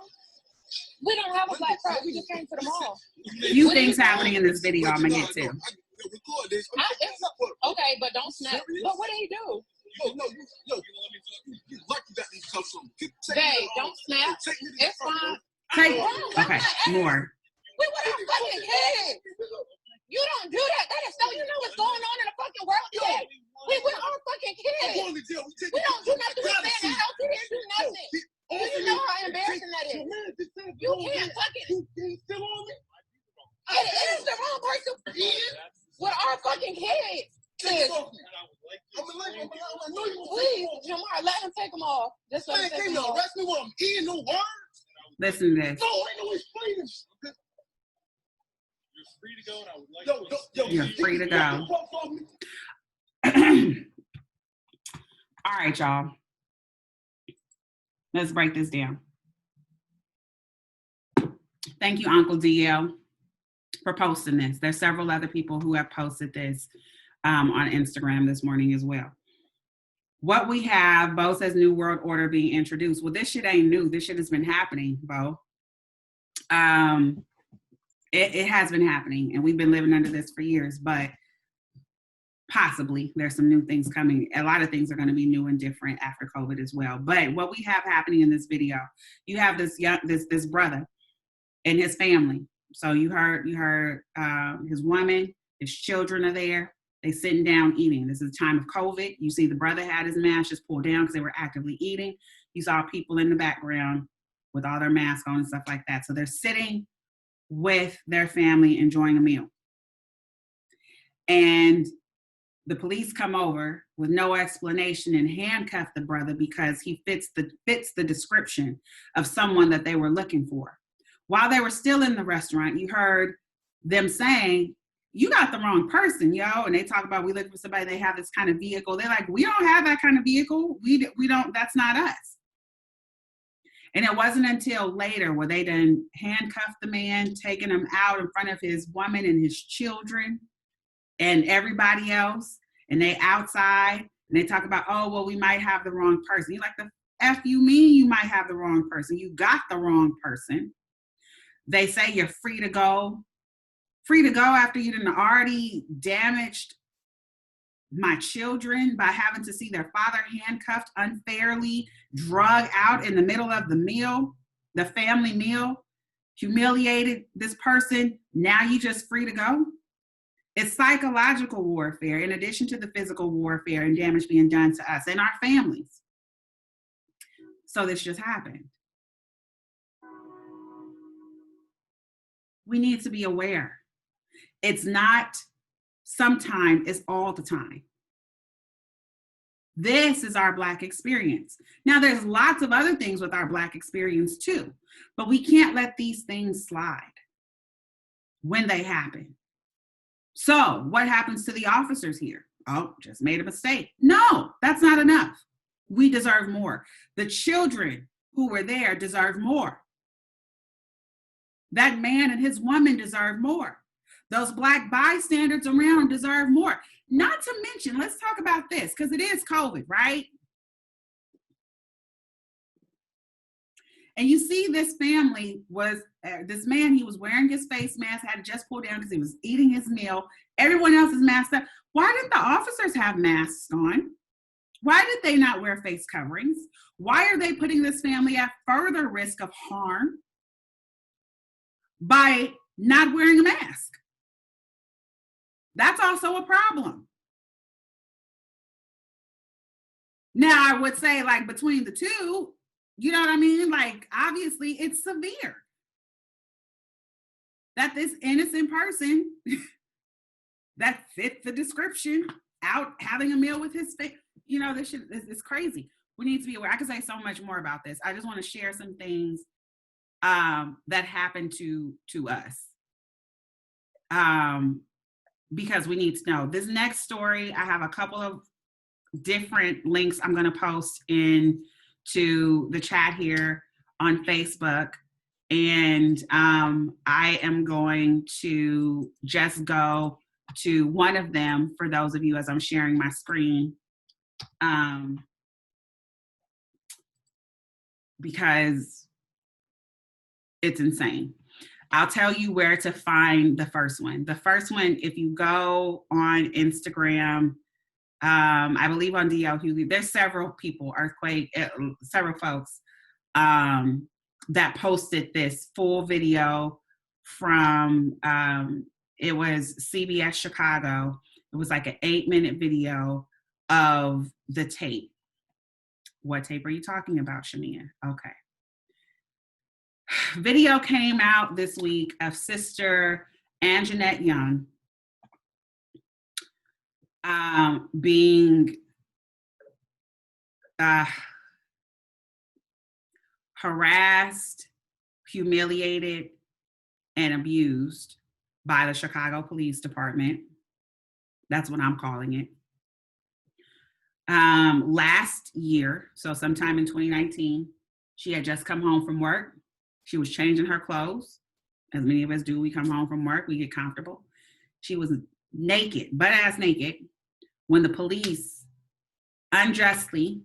E: We don't have a black truck. We just came to the mall.
B: Few things happening in this video I'm gonna get to.
E: Okay, but don't snap. But what did he do? You lucky that these cuffs on. Babe, don't snap. It's fine.
B: Okay, more.
E: We were a fucking kid. You don't do that. That is so, you know what's going on in the fucking world today. We were our fucking kids. We don't do nothing. We stay in the house. We didn't do nothing. Do you know how embarrassing that is? You can't fucking. It is the wrong person with our fucking kids. Please, Jamar, let him take them off. Just let him take them off. Arrest me while I'm eating no words.
B: Listen to this.
E: No, ain't no explaining. You're free to go, and I would like
B: You're free to go. All right, y'all. Let's break this down. Thank you, Uncle DL, for posting this. There's several other people who have posted this on Instagram this morning as well. What we have, Bo says New World Order being introduced. Well, this shit ain't new. This shit has been happening, Bo. It has been happening, and we've been living under this for years, but possibly there's some new things coming. A lot of things are going to be new and different after COVID as well. But what we have happening in this video, you have this brother and his family. So you heard his woman, his children are there. They sitting down eating. This is a time of COVID. You see the brother had his mask just pulled down because they were actively eating. You saw people in the background with all their masks on and stuff like that. So they're sitting with their family enjoying a meal. And the police come over with no explanation and handcuff the brother because he fits the description of someone that they were looking for. While they were still in the restaurant, you heard them saying, "You got the wrong person, yo." And they talk about, we look for somebody, they have this kind of vehicle. They're like, "We don't have that kind of vehicle. We don't, that's not us." And it wasn't until later where they done handcuffed the man, taking him out in front of his woman and his children and everybody else. And they outside and they talk about, "Oh, well, we might have the wrong person." You're like, the F you mean you might have the wrong person? You got the wrong person. They say you're free to go. Free to go after you done already damaged my children by having to see their father handcuffed, unfairly drug out in the middle of the meal, the family meal, humiliated this person. Now you just free to go? It's psychological warfare in addition to the physical warfare and damage being done to us and our families. So this just happened. We need to be aware. It's not sometime, it's all the time. This is our Black experience. Now, there's lots of other things with our Black experience too, but we can't let these things slide when they happen. So what happens to the officers here? Oh, just made a mistake. No, that's not enough. We deserve more. The children who were there deserve more. That man and his woman deserve more. Those Black bystanders around deserve more. Not to mention, let's talk about this because it is COVID, right? And you see this family was, this man, he was wearing his face mask, had it just pulled down because he was eating his meal. Everyone else is masked up. Why didn't the officers have masks on? Why did they not wear face coverings? Why are they putting this family at further risk of harm by not wearing a mask? That's also a problem. Now, I would say, like, between the two, you know what I mean? Like, obviously, it's severe that this innocent person that fit the description out having a meal with his face, you know, this shit is crazy. We need to be aware. I could say so much more about this. I just want to share some things that happened to us. Because we need to know. This next story, I have a couple of different links I'm going to post into the chat here on Facebook. And I am going to just go to one of them for those of you as I'm sharing my screen. Because it's insane. I'll tell you where to find the first one. The first one, if you go on Instagram, I believe on D.L. Hughley, there's several people, Earthquake, several folks that posted this full video from, it was CBS Chicago. It was like an 8-minute video of the tape. What tape are you talking about, Chamia? Okay. Video came out this week of Sister Anjanette Young being harassed, humiliated, and abused by the Chicago Police Department. That's what I'm calling it. Last year, so sometime in 2019, she had just come home from work. She was changing her clothes. As many of us do, we come home from work, we get comfortable. She was naked, butt-ass naked, when the police unjustly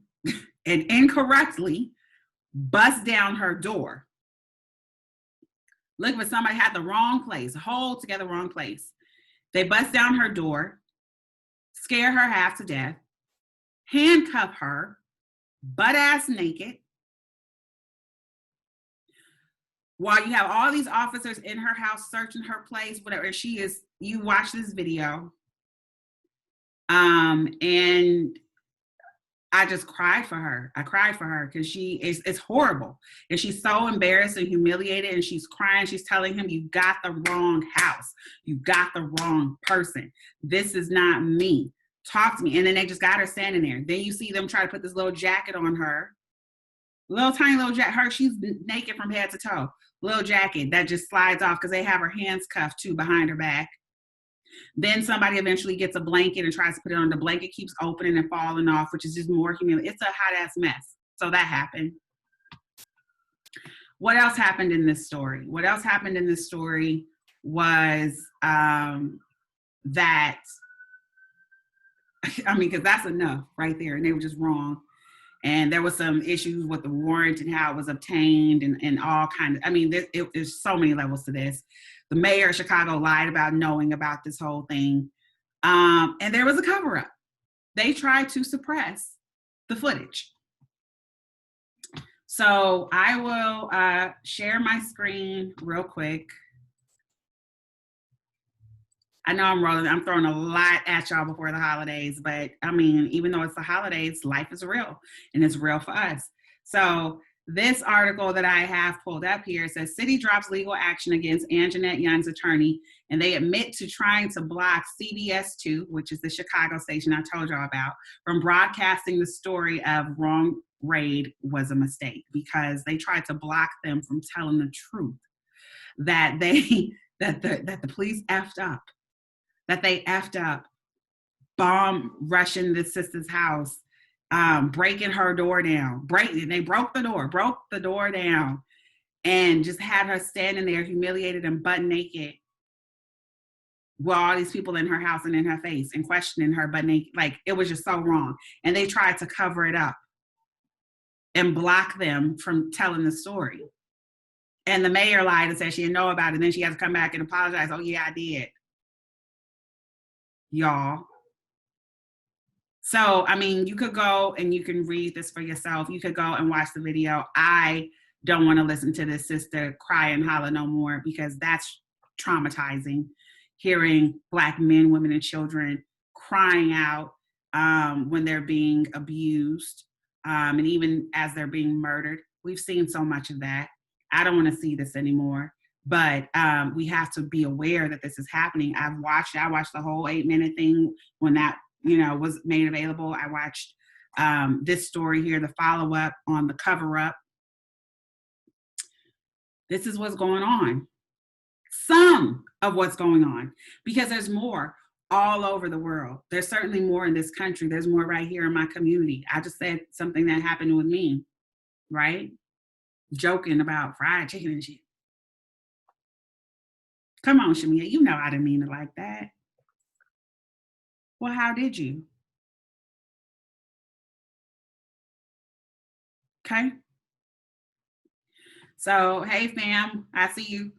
B: and incorrectly bust down her door. Look, for somebody had the wrong place, hold together wrong place. They bust down her door, scare her half to death, handcuff her, butt-ass naked, while you have all these officers in her house searching her place, whatever she is. You watch this video. And I just cried for her. I cried for her because it's horrible. And she's so embarrassed and humiliated, and she's crying. She's telling him, you got the wrong house. You got the wrong person. This is not me. Talk to me. And then they just got her standing there. Then you see them try to put this little jacket on her. Little tiny little jacket. She's naked from head to toe. Little jacket that just slides off because they have her hands cuffed too behind her back. Then somebody eventually gets a blanket and tries to put it on. The blanket keeps opening and falling off, which is just more humiliating. It's a hot ass mess. So that happened. What else happened in this story? What else happened in this story was that, I mean, because that's enough right there. And they were just wrong. And there was some issues with the warrant and how it was obtained and all kinds of, I mean, there's so many levels to this. The mayor of Chicago lied about knowing about this whole thing. And there was a cover-up. They tried to suppress the footage. So I will share my screen real quick. I know I'm rolling. I'm throwing a lot at y'all before the holidays, but I mean, even though it's the holidays, life is real, and it's real for us. So this article that I have pulled up here says, city drops legal action against Anjanette Young's attorney, and they admit to trying to block CBS 2, which is the Chicago station I told y'all about, from broadcasting the story of wrong raid was a mistake, because they tried to block them from telling the truth that the police effed up. That they effed up, bomb rushing the sister's house, breaking her door down. They broke the door down, and just had her standing there humiliated and butt naked with all these people in her house and in her face and questioning her butt naked. Like, it was just so wrong. And they tried to cover it up and block them from telling the story. And the mayor lied and said she didn't know about it. And then she had to come back and apologize. Oh yeah, I did. Y'all. So, I mean, you could go and you can read this for yourself. You could go and watch the video. I don't want to listen to this sister cry and holler no more, because that's traumatizing. Hearing Black men, women, and children crying out when they're being abused, and even as they're being murdered. We've seen so much of that. I don't want to see this anymore. But we have to be aware that this is happening. I watched the whole 8-minute thing when that, was made available. I watched this story here, the follow-up on the cover-up. This is what's going on. Some of what's going on, because there's more all over the world. There's certainly more in this country. There's more right here in my community. I just said something that happened with me, right? Joking about fried chicken and shit. Come on, Chamia, you know I didn't mean it like that. Well, how did you? Okay. So, hey fam, I see you.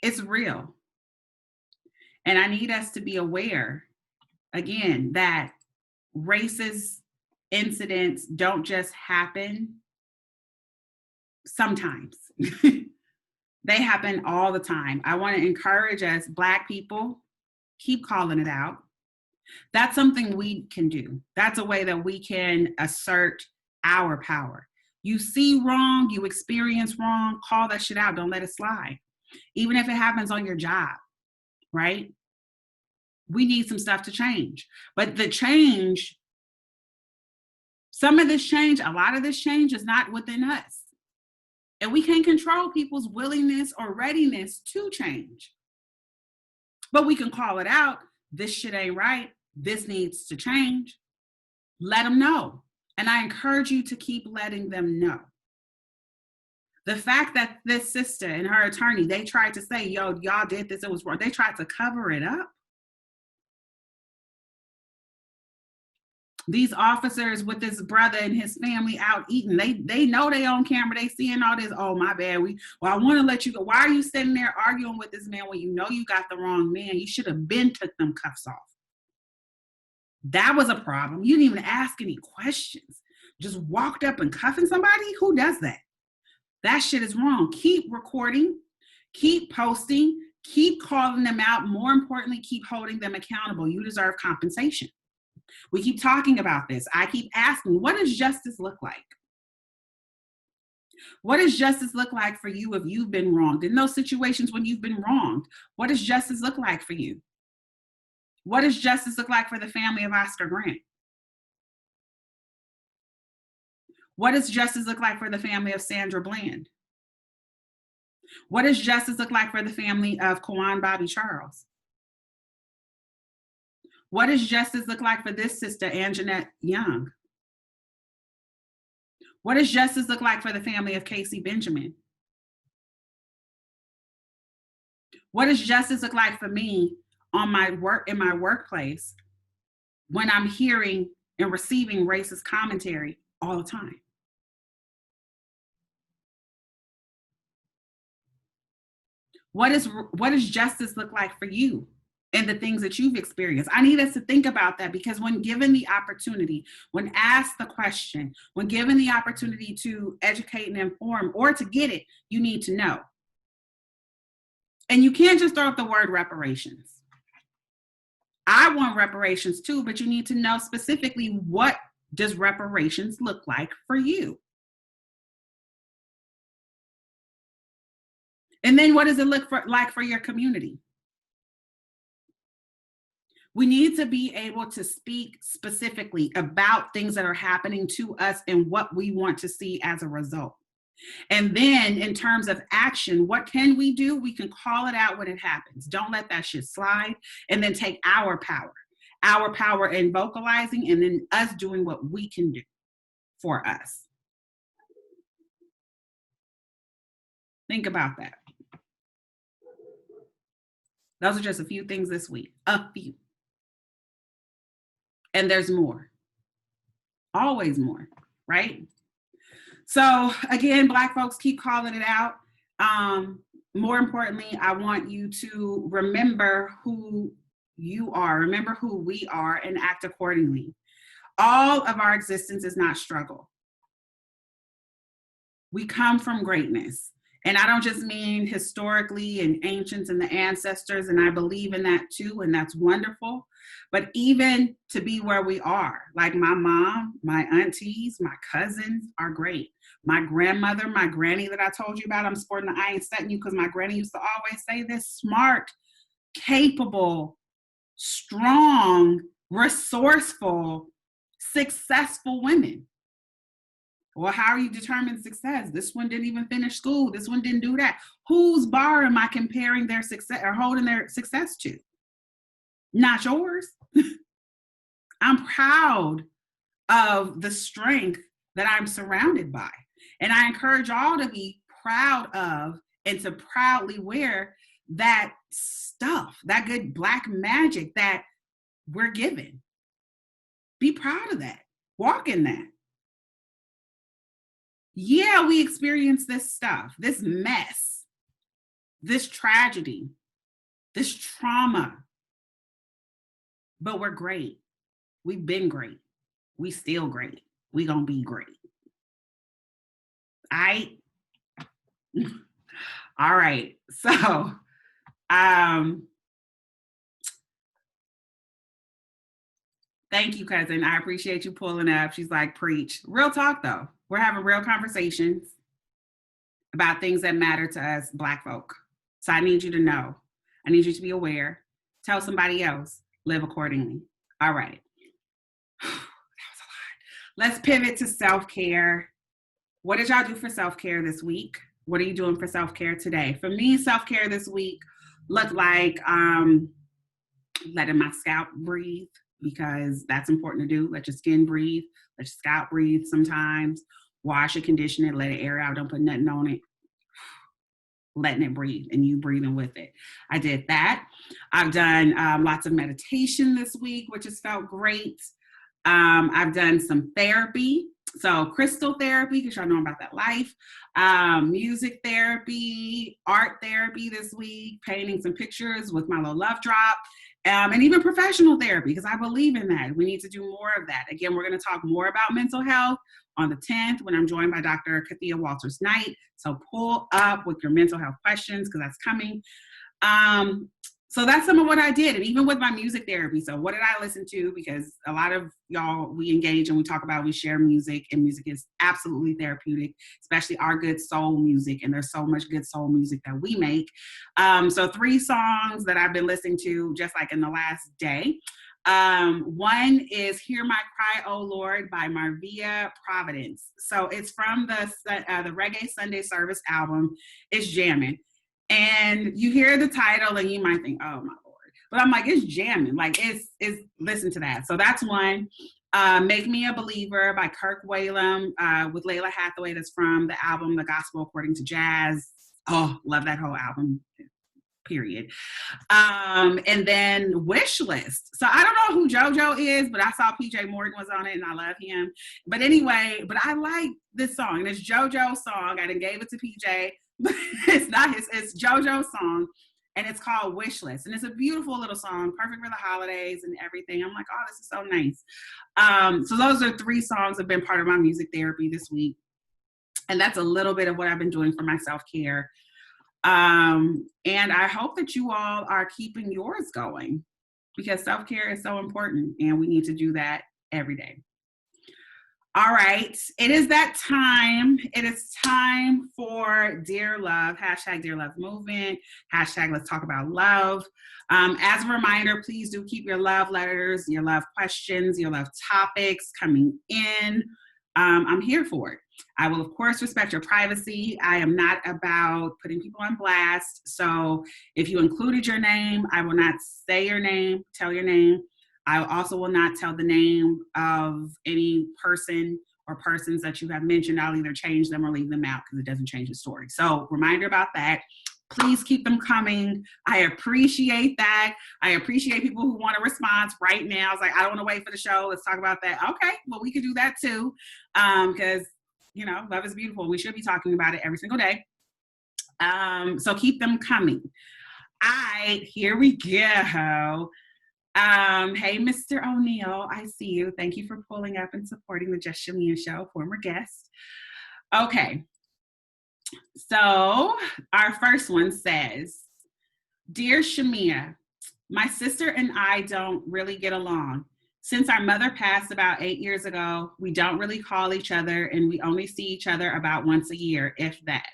B: It's real. And I need us to be aware, again, that racist incidents don't just happen sometimes. They happen all the time. I want to encourage us, Black people, keep calling it out. That's something we can do. That's a way that we can assert our power. You see wrong, you experience wrong, call that shit out. Don't let it slide. Even if it happens on your job, right? We need some stuff to change. But the change, some of this change, a lot of this change is not within us. And we can't control people's willingness or readiness to change. But we can call it out. This shit ain't right. This needs to change. Let them know. And I encourage you to keep letting them know. The fact that this sister and her attorney, they tried to say, yo, y'all did this, it was wrong. They tried to cover it up. These officers with this brother and his family out eating, they know they on camera, they seeing all this, oh, my bad, I want to let you go. Why are you sitting there arguing with this man when you know you got the wrong man? You should have been took them cuffs off. That was a problem. You didn't even ask any questions. Just walked up and cuffing somebody? Who does that? That shit is wrong. Keep recording, keep posting, keep calling them out. More importantly, keep holding them accountable. You deserve compensation. We keep talking about this. I keep asking, what does justice look like? What does justice look like for you if you've been wronged? In those situations when you've been wronged, what does justice look like for you? What does justice look like for the family of Oscar Grant? What does justice look like for the family of Sandra Bland? What does justice look like for the family of Kwan Bobby Charles? What does justice look like for this sister, Anjanette Young? What does justice look like for the family of Casey Benjamin? What does justice look like for me on my work, in my workplace, when I'm hearing and receiving racist commentary all the time? What does justice look like for you and the things that you've experienced? I need us to think about that, because when given the opportunity, when asked the question, when given the opportunity to educate and inform or to get it, you need to know. And you can't just throw out the word reparations. I want reparations too, but you need to know specifically, what does reparations look like for you? And then what does it look like for your community? We need to be able to speak specifically about things that are happening to us and what we want to see as a result. And then in terms of action, what can we do? We can call it out when it happens. Don't let that shit slide. And then take our power in vocalizing, and then us doing what we can do for us. Think about that. Those are just a few things this week, a few. And there's more, always more, right? So again, Black folks, keep calling it out. More importantly, I want you to remember who you are, remember who we are, and act accordingly. All of our existence is not struggle. We come from greatness. And I don't just mean historically and ancients and the ancestors, and I believe in that too, and that's wonderful. But even to be where we are, like my mom, my aunties, my cousins are great. My grandmother, my granny that I told you about, I'm sporting the I ain't setting you because my granny used to always say this: smart, capable, strong, resourceful, successful women. Well, how are you determining success? This one didn't even finish school. This one didn't do that. Whose bar am I comparing their success or holding their success to? Not yours. I'm proud of the strength that I'm surrounded by. And I encourage all to be proud of and to proudly wear that stuff, that good Black magic that we're given. Be proud of that. Walk in that. Yeah, we experience this stuff, this mess, this tragedy, this trauma, but we're great. We've been great. We still great. We gonna be great. All right. So, thank you, cousin. I appreciate you pulling up. She's like, preach. Real talk, though. We're having real conversations about things that matter to us Black folk. So I need you to know. I need you to be aware. Tell somebody else. Live accordingly. All right. That was a lot. Let's pivot to self-care. What did y'all do for self-care this week? What are you doing for self-care today? For me, self-care this week looked like letting my scalp breathe, because that's important to do. Let your skin breathe. Let your scalp breathe sometimes. Wash it, condition it, let it air out. Don't put nothing on it. Letting it breathe and you breathing with it. I did that. I've done lots of meditation this week, which has felt great. I've done some therapy. So crystal therapy, because y'all know about that life. Music therapy, art therapy this week, painting some pictures with my little love drop. And even professional therapy, because I believe in that. We need to do more of that. Again, we're going to talk more about mental health on the 10th when I'm joined by Dr. Kathia Walters-Knight. So pull up with your mental health questions, because that's coming. So that's some of what I did. And even with my music therapy. So what did I listen to? Because a lot of y'all, we engage and we talk about, we share music, and music is absolutely therapeutic, especially our good soul music. And there's so much good soul music that we make. So 3 songs that I've been listening to just like in the last day. One is Hear My Cry, O Lord by Marvia Providence. So it's from the Reggae Sunday Service album. It's jamming. And you hear the title and you might think, oh my Lord. But I'm like, it's jamming. Like it's listen to that. So that's one. Make Me a Believer by Kirk Whalum with Layla Hathaway. That's from the album The Gospel According to Jazz. Oh, love that whole album. Period. And then Wish List. So I don't know who JoJo is, but I saw PJ Morgan was on it and I love him. But anyway, but I like this song. And it's JoJo's song. I done gave it to PJ. But it's not his, it's JoJo's song. And it's called Wish List. And it's a beautiful little song, perfect for the holidays and everything. I'm like, oh, this is so nice. So those are 3 songs that have been part of my music therapy this week. And that's a little bit of what I've been doing for my self-care. And I hope that you all are keeping yours going, because self-care is so important and we need to do that every day. All right. It is that time. It is time for Dear Love, hashtag Dear Love Movement, hashtag Let's Talk About Love. As a reminder, please do keep your love letters, your love questions, your love topics coming in. I'm here for it. I will, of course, respect your privacy. I am not about putting people on blast. So if you included your name, I will not say your name, tell your name. I also will not tell the name of any person or persons that you have mentioned. I'll either change them or leave them out because it doesn't change the story. So reminder about that. Please keep them coming. I appreciate that. I appreciate people who want a response right now. It's like, I don't want to wait for the show. Let's talk about that. Okay, well, we could do that too. Because, you know, love is beautiful. We should be talking about it every single day. So keep them coming. Here we go. Hey, Mr. O'Neill, I see you. Thank you for pulling up and supporting the Just Chamia Show, former guest. Okay. So our first one says, Dear Chamia, my sister and I don't really get along. Since our mother passed about 8 years ago, we don't really call each other and we only see each other about once a year, if that.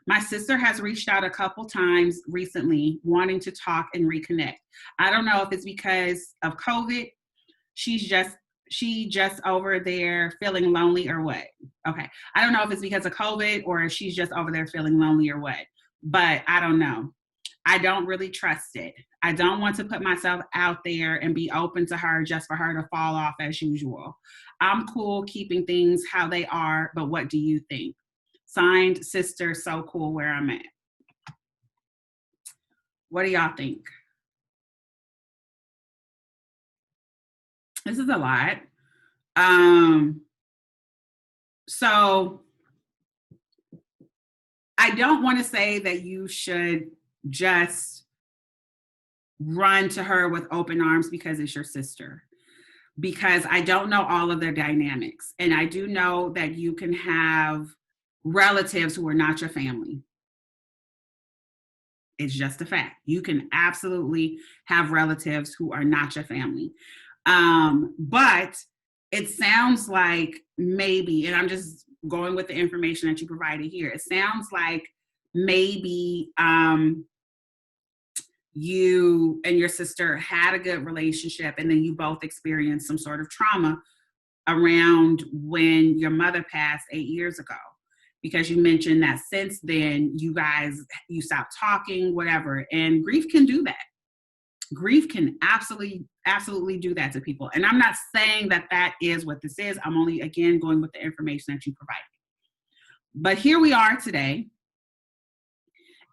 B: My sister has reached out a couple times recently wanting to talk and reconnect. I don't know if it's because of COVID. She's just she just over there feeling lonely or what? Okay. I don't know if it's because of COVID or if she's just over there feeling lonely or what, but I don't know. I don't really trust it. I don't want to put myself out there and be open to her just for her to fall off as usual. I'm cool keeping things how they are, but what do you think? Signed, Sister, so cool where I'm at. What do y'all think? This is a lot. So I don't want to say that you should just run to her with open arms because it's your sister, because I don't know all of their dynamics. And I do know that you can have relatives who are not your family. It's just a fact. You can absolutely have relatives who are not your family. But it sounds like maybe, and I'm just going with the information that you provided here, it sounds like maybe you and your sister had a good relationship and then you both experienced some sort of trauma around when your mother passed 8 years ago. Because you mentioned that since then, you stopped talking, whatever, and grief can do that. Grief can absolutely do that to people. And I'm not saying that that is what this is. I'm only, again, going with the information that you provided. But here we are today,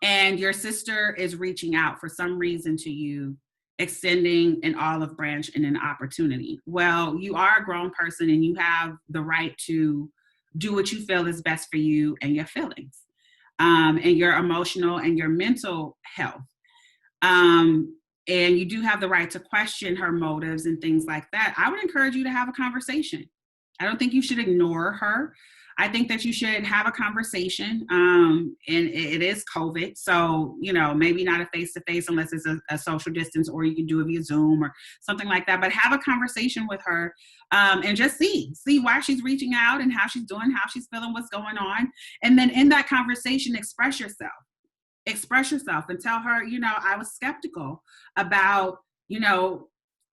B: and your sister is reaching out for some reason to you, extending an olive branch and an opportunity. Well, you are a grown person and you have the right to do what you feel is best for you and your feelings, and your emotional and your mental health. And you do have the right to question her motives and things like that. I would encourage you to have a conversation. I don't think you should ignore her. I think that you should have a conversation. And it is COVID. So, maybe not a face-to-face unless it's a social distance, or you can do it via Zoom or something like that. But have a conversation with her and just see why she's reaching out and how she's doing, how she's feeling, what's going on. And then in that conversation, express yourself and tell her, I was skeptical about,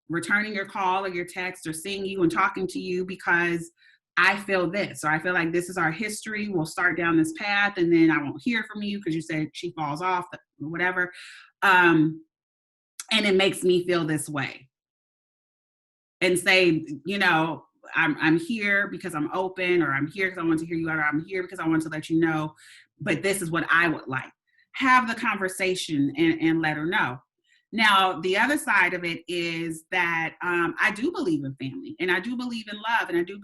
B: returning your call or your text or seeing you and talking to you because I feel this, or I feel like this is our history. We'll start down this path and then I won't hear from you because you said she falls off, whatever. And it makes me feel this way. And say, I'm here because I'm open, or I'm here because I want to hear you out, or I'm here because I want to let you know, but this is what I would like. Have the conversation and let her know. Now, the other side of it is that I do believe in family, and I do believe in love, and I do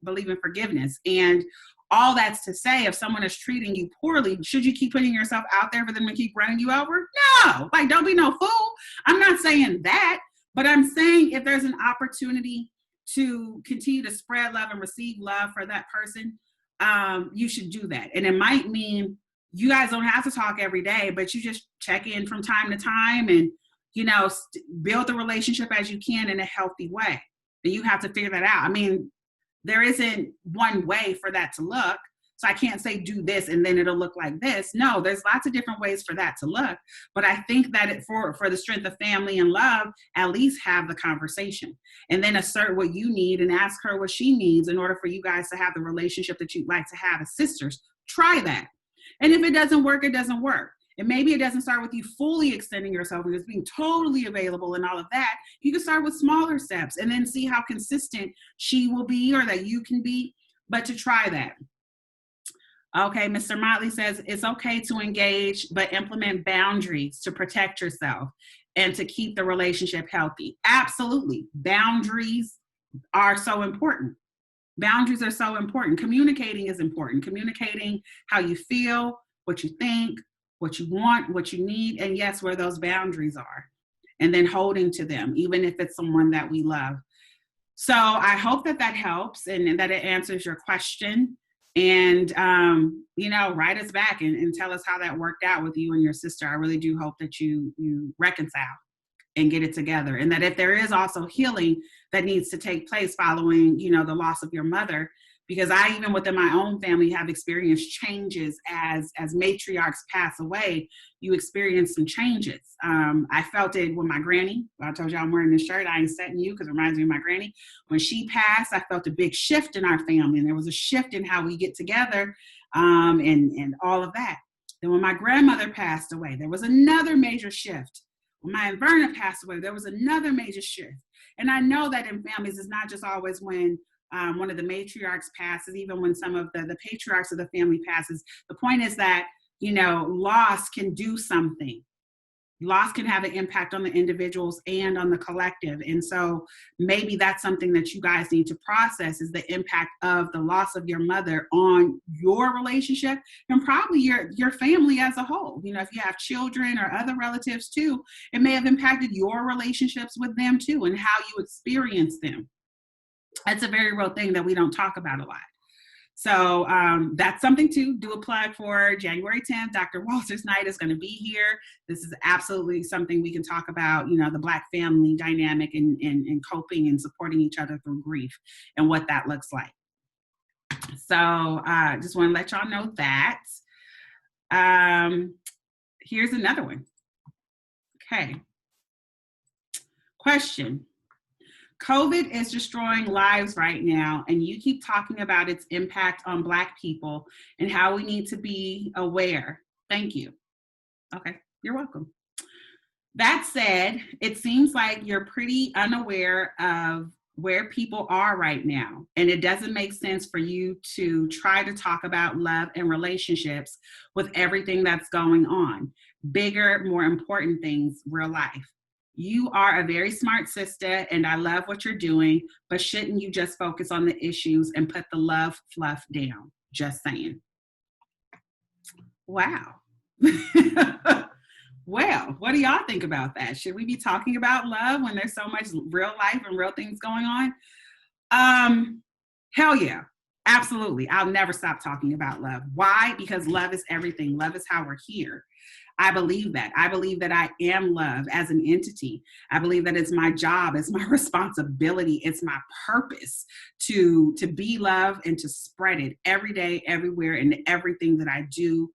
B: believe in forgiveness. And all that's to say, if someone is treating you poorly, should you keep putting yourself out there for them to keep running you over? No, don't be no fool. I'm not saying that, but I'm saying if there's an opportunity to continue to spread love and receive love for that person, you should do that. And it might mean you guys don't have to talk every day, but you just check in from time to time and, build the relationship as you can in a healthy way. And you have to figure that out. I mean, there isn't one way for that to look. So I can't say do this and then it'll look like this. No, there's lots of different ways for that to look. But I think that for the strength of family and love, at least have the conversation and then assert what you need and ask her what she needs in order for you guys to have the relationship that you'd like to have as sisters. Try that. And if it doesn't work, it doesn't work. And maybe it doesn't start with you fully extending yourself and just being totally available and all of that. You can start with smaller steps and then see how consistent she will be or that you can be, but to try that. Okay, Mr. Motley says it's okay to engage, but implement boundaries to protect yourself and to keep the relationship healthy. Absolutely. Boundaries are so important. Boundaries are so important. Communicating is important. Communicating how you feel, what you think, what you want, what you need, and yes, where those boundaries are. And then holding to them, even if it's someone that we love. So I hope that helps and that it answers your question. And, write us back and tell us how that worked out with you and your sister. I really do hope that you reconcile and get it together. And that if there is also healing that needs to take place following, the loss of your mother, because I, even within my own family, have experienced changes as matriarchs pass away. You experience some changes. I felt it with my granny. I told you I'm wearing this shirt. I ain't setting you because it reminds me of my granny. When she passed, I felt a big shift in our family, and there was a shift in how we get together, and all of that. Then when my grandmother passed away, there was another major shift. When my Aunt Verna passed away, there was another major shift. And I know that in families, it's not just always when one of the matriarchs passes, even when some of the patriarchs of the family passes. The point is that, loss can do something. Loss can have an impact on the individuals and on the collective. And so maybe that's something that you guys need to process, is the impact of the loss of your mother on your relationship and probably your family as a whole. If you have children or other relatives too, it may have impacted your relationships with them too and how you experience them. That's a very real thing that we don't talk about a lot. So that's something to do a plug for. January 10th, Dr. Walter's Night is going to be here. This is absolutely something we can talk about, the Black family dynamic and coping and supporting each other through grief and what that looks like. So just want to let y'all know that. Here's another one. Okay. Question. COVID is destroying lives right now, and you keep talking about its impact on Black people and how we need to be aware. Thank you. Okay, you're welcome. That said, it seems like you're pretty unaware of where people are right now, and it doesn't make sense for you to try to talk about love and relationships with everything that's going on. Bigger, more important things, real life. You are a very smart sister, and I love what you're doing, but shouldn't you just focus on the issues and put the love fluff down? Just saying. Wow. Well, what do y'all think about that? Should we be talking about love when there's so much real life and real things going on? Hell yeah. Absolutely. I'll never stop talking about love. Why? Because love is everything. Love is how we're here. I believe that. I believe that I am love as an entity. I believe that it's my job, it's my responsibility, it's my purpose to be love and to spread it every day, everywhere, and everything that I do,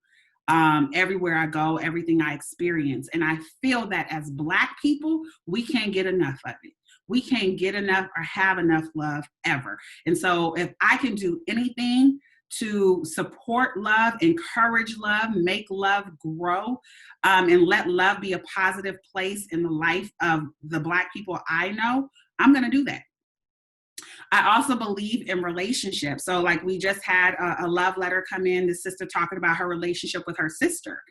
B: everywhere I go, everything I experience. And I feel that as Black people, we can't get enough of it. We can't get enough or have enough love ever. And so if I can do anything to support love, encourage love, make love grow, and let love be a positive place in the life of the Black people I know, I'm going to do that. I also believe in relationships. So like we just had a love letter come in, the sister talking about her relationship with her sister.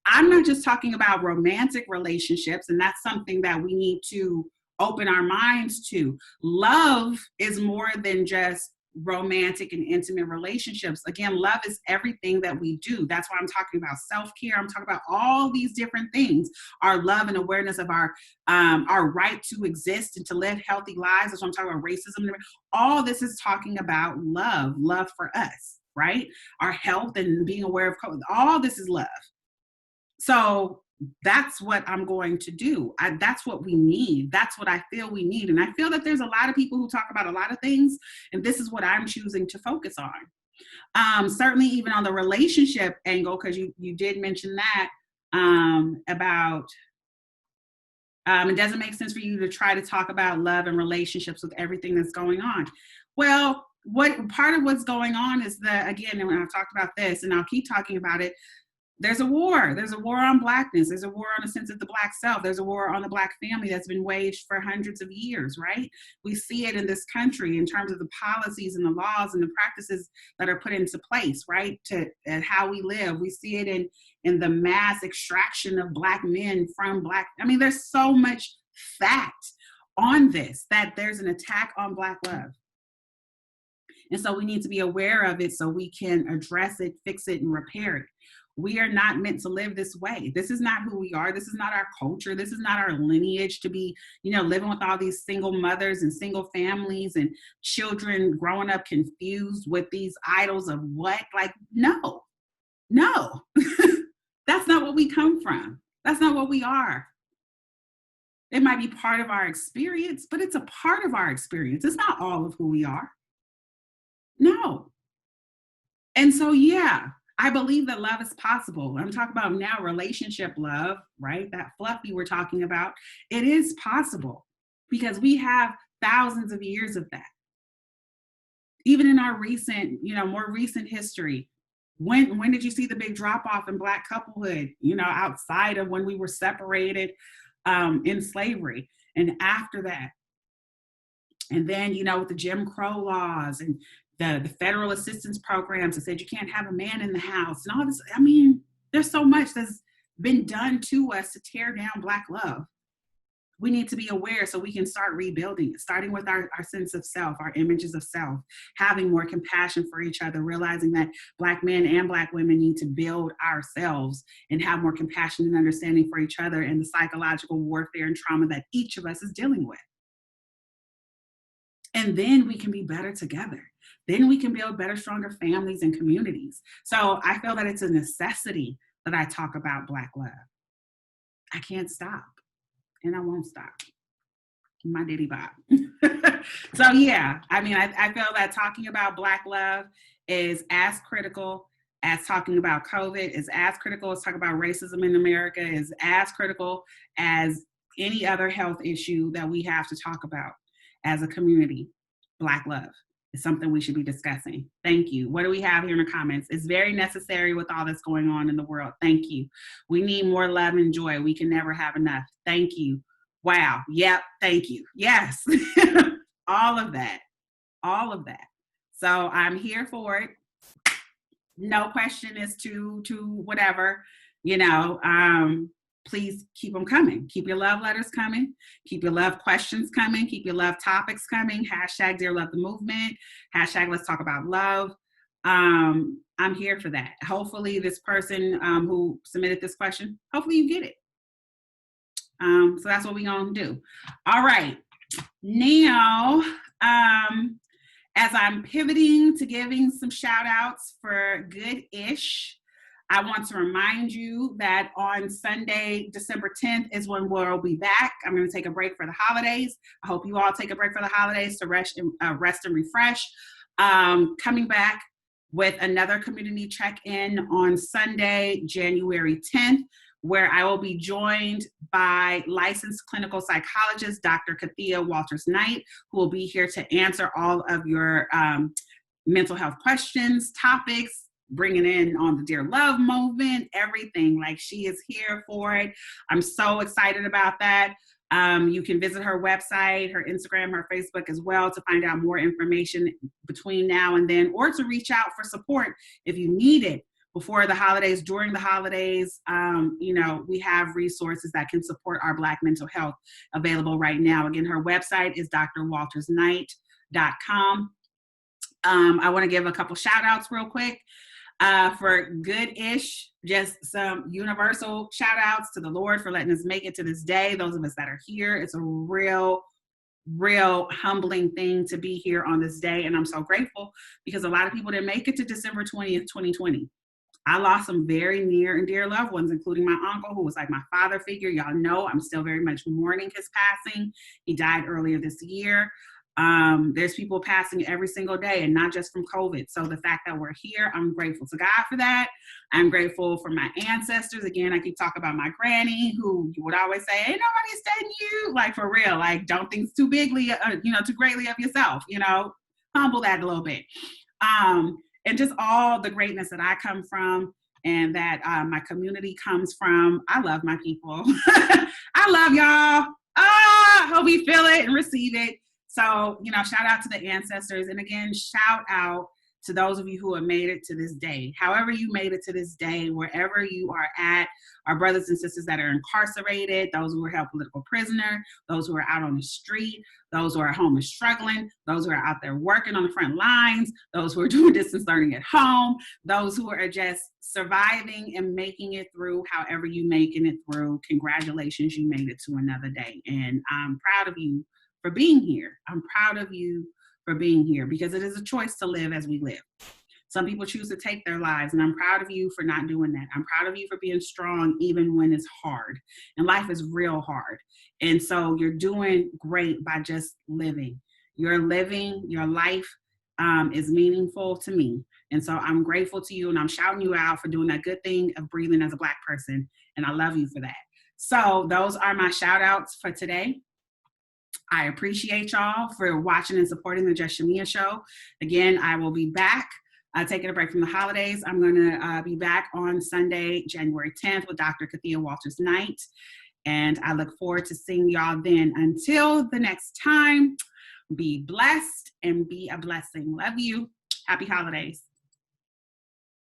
B: I'm not just talking about romantic relationships, and that's something that we need to open our minds to. Love is more than just romantic and intimate relationships. Again, love is everything that we do. That's why I'm talking about self-care. I'm talking about all these different things. Our love and awareness of our right to exist and to live healthy lives. That's what I'm talking about, racism. All this is talking about love for us, right? Our health and being aware of COVID. All this is love. So that's what I'm going to do. That's what we need. That's what I feel we need. And I feel that there's a lot of people who talk about a lot of things, and this is what I'm choosing to focus on. Certainly even on the relationship angle, because you did mention that about it doesn't make sense for you to try to talk about love and relationships with everything that's going on. Well, what part of what's going on is that, again, and when I've talked about this, and I'll keep talking about it, there's a war. There's a war on Blackness. There's a war on a sense of the Black self. There's a war on the Black family that's been waged for hundreds of years, right? We see it in this country in terms of the policies and the laws and the practices that are put into place, right? And how we live. We see it in the mass extraction of Black men from Black. I mean, there's so much fact on this that there's an attack on Black love. And so we need to be aware of it so we can address it, fix it, and repair it. We are not meant to live this way. This is not who we are. This is not our culture. This is not our lineage to be, living with all these single mothers and single families and children growing up confused with these idols of what? Like, no, that's not what we come from. That's not what we are. It might be part of our experience, but it's a part of our experience. It's not all of who we are. No. And so, yeah, I believe that love is possible. I'm talking about now relationship love, right? That fluffy we're talking about. It is possible because we have thousands of years of that. Even in our recent, more recent history, when did you see the big drop off in Black couplehood, outside of when we were separated in slavery and after that? And then, with the Jim Crow laws and the federal assistance programs that said you can't have a man in the house and all this. I mean, there's so much that's been done to us to tear down Black love. We need to be aware so we can start rebuilding it, starting with our sense of self, our images of self, having more compassion for each other, realizing that Black men and Black women need to build ourselves and have more compassion and understanding for each other and the psychological warfare and trauma that each of us is dealing with. And then we can be better together. Then we can build better, stronger families and communities. So I feel that it's a necessity that I talk about Black love. I can't stop, and I won't stop. My diddy bop. So yeah, I mean, I feel that talking about Black love is as critical as talking about COVID, is as critical as talking about racism in America, is as critical as any other health issue that we have to talk about as a community. Black love is something we should be discussing. Thank you. What do we have here in the comments? It's very necessary with all that's going on in the world. Thank you. We need more love and joy. We can never have enough. Thank you. Wow. Yep. Thank you. Yes. All of that. All of that. So I'm here for it. No question as to whatever, please keep them coming. Keep your love letters coming. Keep your love questions coming. Keep your love topics coming. # Dear Love the Movement. # Let's Talk About Love. I'm here for that. Hopefully this person who submitted this question, hopefully you get it. So that's what we're going to do. All right. Now, as I'm pivoting to giving some shout outs for Good-ish, I want to remind you that on Sunday, December 10th is when we'll be back. I'm going to take a break for the holidays. I hope you all take a break for the holidays to rest and refresh. Coming back with another community check-in on Sunday, January 10th, where I will be joined by licensed clinical psychologist, Dr. Kathia Walters-Knight, who will be here to answer all of your mental health questions, topics, bringing in on the Dear Love movement, everything. Like, she is here for it. I'm so excited about that. You can visit her website, her Instagram, her Facebook as well to find out more information between now and then, or to reach out for support if you need it before the holidays, during the holidays. We have resources that can support our Black mental health available right now. Again, her website is drwaltersknight.com. I want to give a couple shout outs real quick. For Good-ish, just some universal shout outs to the Lord for letting us make it to this day. Those of us that are here, it's a real humbling thing to be here on this day. And I'm so grateful because a lot of people didn't make it to December 20th, 2020. I lost some very near and dear loved ones, including my uncle, who was like my father figure. Y'all know I'm still very much mourning his passing. He died earlier this year. There's people passing every single day, and not just from COVID. So the fact that we're here, I'm grateful to God for that. I'm grateful for my ancestors. Again, I keep talking about my granny, who would always say, ain't nobody studying you. Like, for real, like, don't think too bigly, too greatly of yourself, humble that a little bit. And just all the greatness that I come from and that my community comes from. I love my people. I love y'all. Hope we feel it and receive it. So, shout out to the ancestors. And again, shout out to those of you who have made it to this day. However you made it to this day, wherever you are at, our brothers and sisters that are incarcerated, those who are held political prisoner, those who are out on the street, those who are home and struggling, those who are out there working on the front lines, those who are doing distance learning at home, those who are just surviving and making it through, however you making it through. Congratulations, you made it to another day. And I'm proud of you for being here. I'm proud of you for being here because it is a choice to live as we live. Some people choose to take their lives, and I'm proud of you for not doing that. I'm proud of you for being strong even when it's hard. And life is real hard. And so you're doing great by just living. You're living your life is meaningful to me. And so I'm grateful to you, and I'm shouting you out for doing that good thing of breathing as a Black person. And I love you for that. So those are my shout outs for today. I appreciate y'all for watching and supporting the Just Chamia Show. Again, I will be back taking a break from the holidays. I'm going to be back on Sunday, January 10th with Dr. Kathia Walters-Knight. And I look forward to seeing y'all then. Until the next time, be blessed and be a blessing. Love you. Happy holidays.